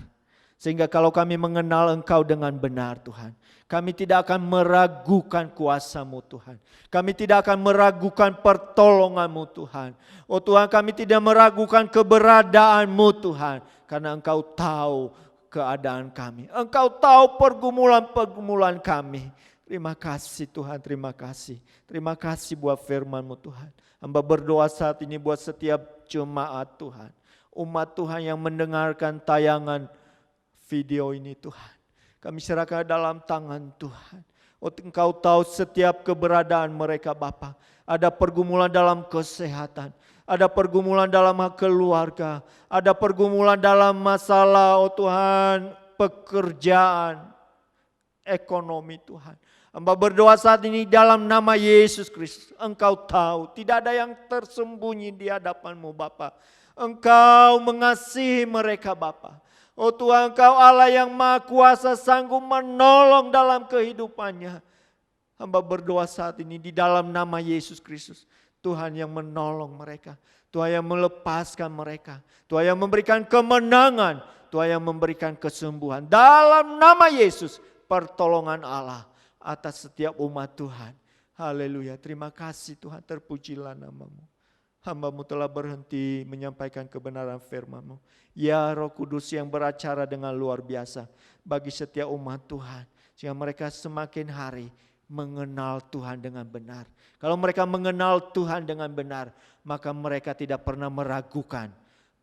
Sehingga kalau kami mengenal Engkau dengan benar Tuhan, kami tidak akan meragukan kuasa-Mu Tuhan. Kami tidak akan meragukan pertolongan-Mu Tuhan. Oh Tuhan, kami tidak meragukan keberadaan-Mu Tuhan. Karena Engkau tahu keadaan kami. Engkau tahu pergumulan-pergumulan kami. Terima kasih Tuhan, terima kasih. Terima kasih buat firman-Mu Tuhan. Hamba berdoa saat ini buat setiap jemaat Tuhan. Umat Tuhan yang mendengarkan tayangan video ini Tuhan. Kami serahkan dalam tangan Tuhan. Oh, Engkau tahu setiap keberadaan mereka Bapa. Ada pergumulan dalam kesehatan. Ada pergumulan dalam keluarga. Ada pergumulan dalam masalah oh Tuhan pekerjaan, ekonomi Tuhan. Hamba berdoa saat ini dalam nama Yesus Kristus. Engkau tahu tidak ada yang tersembunyi di hadapan-Mu Bapa. Engkau mengasihi mereka Bapa. Oh Tuhan, Engkau Allah yang maha kuasa sanggup menolong dalam kehidupannya. Hamba berdoa saat ini di dalam nama Yesus Kristus. Tuhan yang menolong mereka. Tuhan yang melepaskan mereka. Tuhan yang memberikan kemenangan. Tuhan yang memberikan kesembuhan. Dalam nama Yesus, pertolongan Allah atas setiap umat Tuhan. Haleluya, terima kasih Tuhan, terpujilah nama-Mu. Hamba-Mu telah berhenti menyampaikan kebenaran firman-Mu. Ya Roh Kudus yang beracara dengan luar biasa bagi setiap umat Tuhan. Sehingga mereka semakin hari mengenal Tuhan dengan benar. Kalau mereka mengenal Tuhan dengan benar, maka mereka tidak pernah meragukan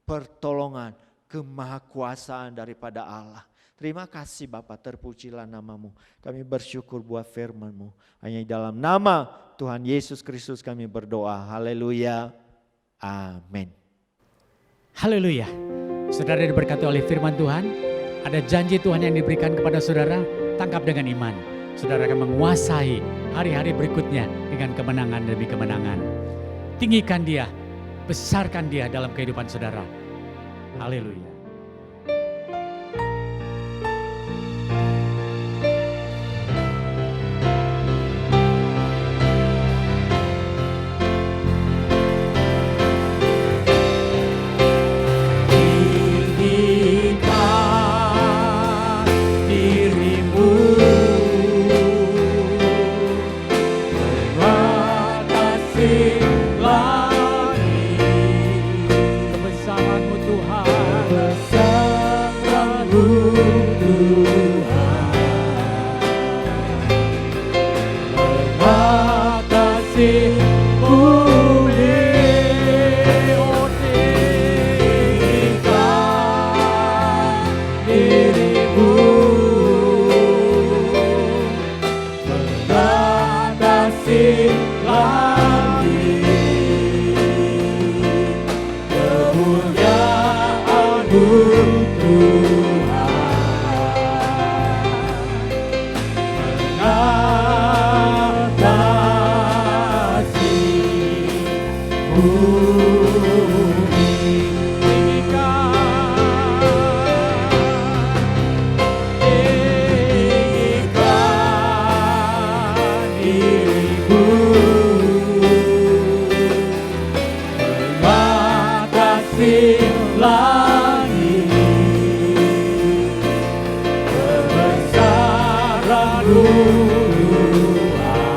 pertolongan, kemahakuasaan daripada Allah. Terima kasih Bapa, terpujilah nama-Mu. Kami bersyukur buat firman-Mu. Hanya di dalam nama Tuhan Yesus Kristus kami berdoa. Haleluya. Amin. Haleluya. Saudara diberkati oleh firman Tuhan. Ada janji Tuhan yang diberikan kepada saudara. Tangkap dengan iman. Saudara akan menguasai hari-hari berikutnya dengan kemenangan demi kemenangan. Tinggikan Dia, besarkan Dia dalam kehidupan saudara. Haleluya. Kebesaran-Mu Tuhan. kasih langit, kebesaran Tuhan,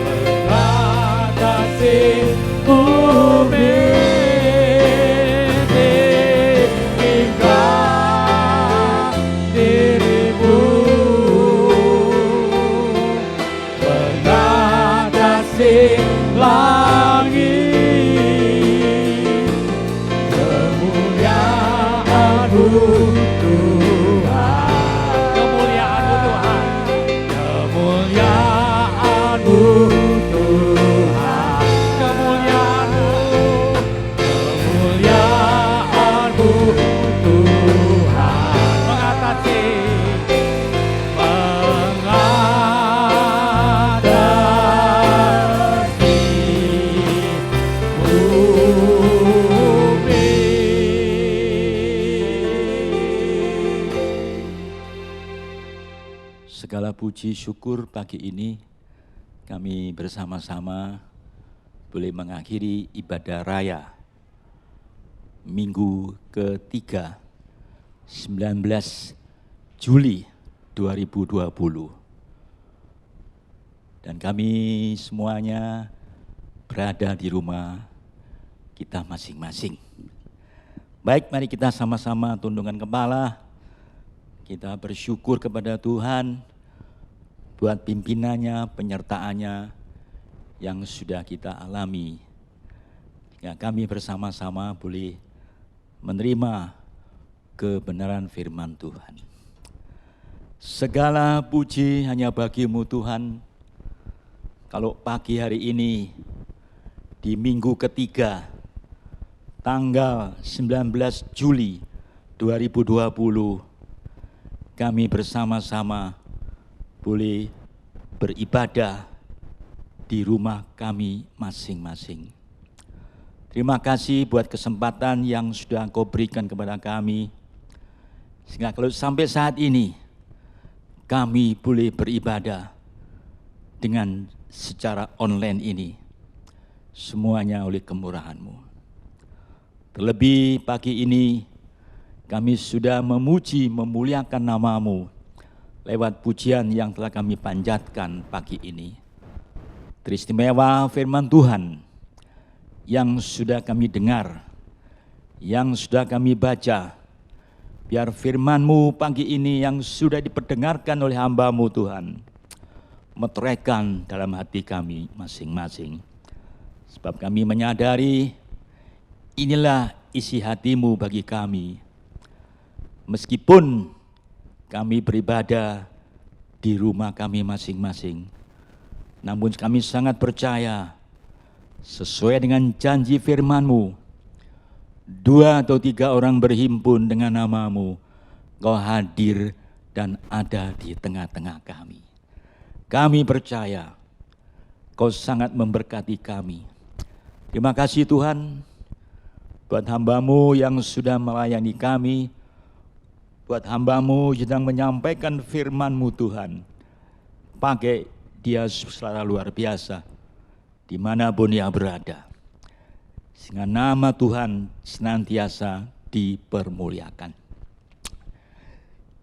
berkat kasih bumi, tinggikan dirimu, berkat kasih langit, kemuliaan-Mu Tuhan, kemuliaan-Mu Tuhan, kemuliaan-Mu Tuhan, kemuliaan-Mu, kemuliaan-Mu Tuhan, mengatasi Segala puji syukur pagi ini kami bersama-sama boleh mengakhiri ibadah raya minggu ketiga 19 Juli 2020. Dan kami semuanya berada di rumah kita masing-masing. Baik, mari kita sama-sama tundukkan kepala. Kita bersyukur kepada Tuhan buat pimpinannya, penyertaannya yang sudah kita alami. Ya, kami bersama-sama boleh menerima kebenaran firman Tuhan. Segala puji hanya bagi-Mu Tuhan. Kalau pagi hari ini di minggu ketiga tanggal 19 Juli 2020 kami bersama-sama boleh beribadah di rumah kami masing-masing. Terima kasih buat kesempatan yang sudah Engkau berikan kepada kami. Sehingga kalau sampai saat ini kami boleh beribadah dengan secara online ini. Semuanya oleh kemurahan-Mu. Terlebih pagi ini kami sudah memuji, memuliakan nama-Mu lewat pujian yang telah kami panjatkan pagi ini. Teristimewa firman Tuhan yang sudah kami dengar, yang sudah kami baca. Biar firman-Mu pagi ini yang sudah diperdengarkan oleh hamba-Mu Tuhan, meteraikan dalam hati kami masing-masing. Sebab kami menyadari inilah isi hati-Mu bagi kami. Meskipun kami beribadah di rumah kami masing-masing, namun kami sangat percaya sesuai dengan janji firman-Mu, 2 atau 3 orang berhimpun dengan nama-Mu, Kau hadir dan ada di tengah-tengah kami. Kami percaya Kau sangat memberkati kami. Terima kasih Tuhan buat hamba-Mu yang sudah melayani kami, buat hamba-Mu sedang menyampaikan firman-Mu Tuhan. Pakai dia secara luar biasa, dimanapun dia berada. Sehingga nama Tuhan senantiasa dipermuliakan.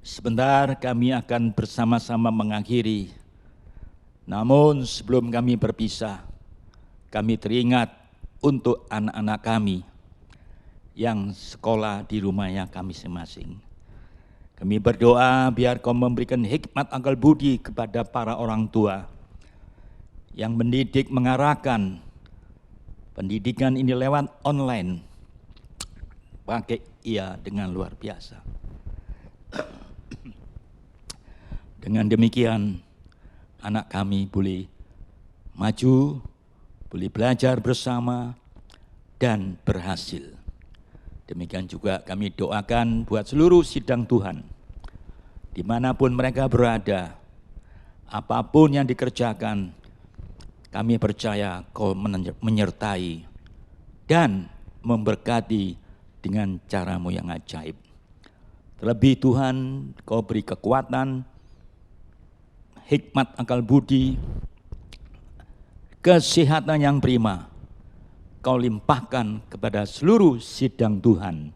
Sebentar kami akan bersama-sama mengakhiri. Namun sebelum kami berpisah, kami teringat untuk anak-anak kami yang sekolah di rumahnya kami masing-masing. Kami berdoa biar Kau memberikan hikmat akal budi kepada para orang tua yang mendidik, mengarahkan pendidikan ini lewat online. Pakai ia dengan luar biasa. Dengan demikian, anak kami boleh maju, boleh belajar bersama, dan berhasil. Demikian juga kami doakan buat seluruh sidang Tuhan, dimanapun mereka berada, apapun yang dikerjakan, kami percaya Kau menyertai dan memberkati dengan cara-Mu yang ajaib. Terlebih Tuhan, Kau beri kekuatan, hikmat akal budi, kesehatan yang prima, Kau limpahkan kepada seluruh sidang Tuhan,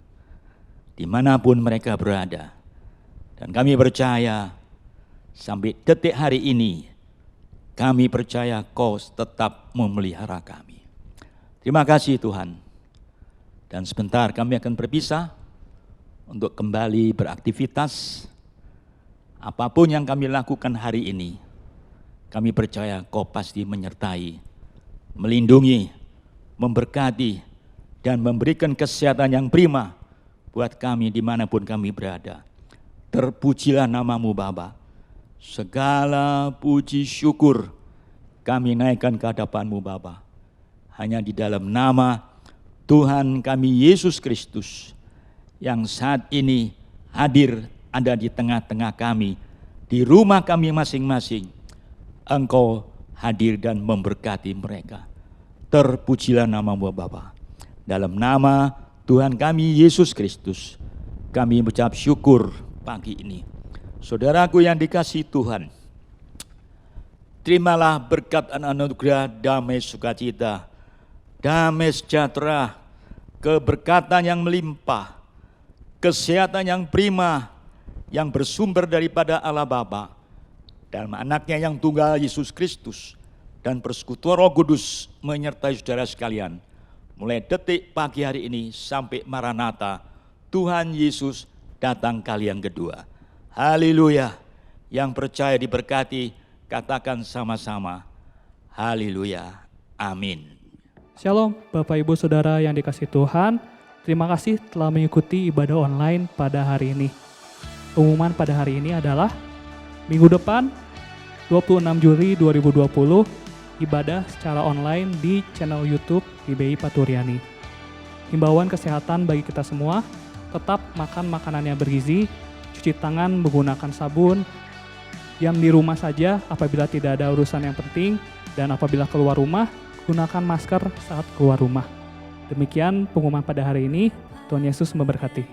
dimanapun mereka berada. Dan kami percaya sampai detik hari ini, kami percaya Kau tetap memelihara kami. Terima kasih Tuhan. Dan sebentar kami akan berpisah untuk kembali beraktivitas. Apapun yang kami lakukan hari ini, kami percaya Kau pasti menyertai, melindungi, memberkati, dan memberikan kesehatan yang prima buat kami dimanapun kami berada. Terpujilah nama-Mu Bapa. Segala puji syukur kami naikkan ke hadapan-Mu Bapa. Hanya di dalam nama Tuhan kami Yesus Kristus yang saat ini hadir ada di tengah-tengah kami, di rumah kami masing-masing. Engkau hadir dan memberkati mereka. Terpujilah nama-Mu Bapa. Dalam nama Tuhan kami Yesus Kristus, kami mengucap syukur pagi ini. Saudaraku yang dikasihi Tuhan, terimalah berkat anugerah damai sukacita, damai sejahtera, keberkatan yang melimpah, kesehatan yang prima, yang bersumber daripada Allah Bapa, dalam anaknya yang tunggal Yesus Kristus, dan persekutuan Roh Kudus menyertai saudara sekalian. Mulai detik pagi hari ini sampai Maranatha, Tuhan Yesus datang kali yang kedua. Haleluya. Yang percaya diberkati, katakan sama-sama. Haleluya. Amin. Shalom Bapak Ibu Saudara yang dikasihi Tuhan. Terima kasih telah mengikuti ibadah online pada hari ini. Pengumuman pada hari ini adalah minggu depan 26 Juli 2020 ibadah secara online di channel YouTube IBI Paturyani. Himbauan kesehatan bagi kita semua, tetap makan makanan yang bergizi, cuci tangan menggunakan sabun, diam di rumah saja apabila tidak ada urusan yang penting, dan apabila keluar rumah, gunakan masker saat keluar rumah. Demikian pengumuman pada hari ini. Tuhan Yesus memberkati.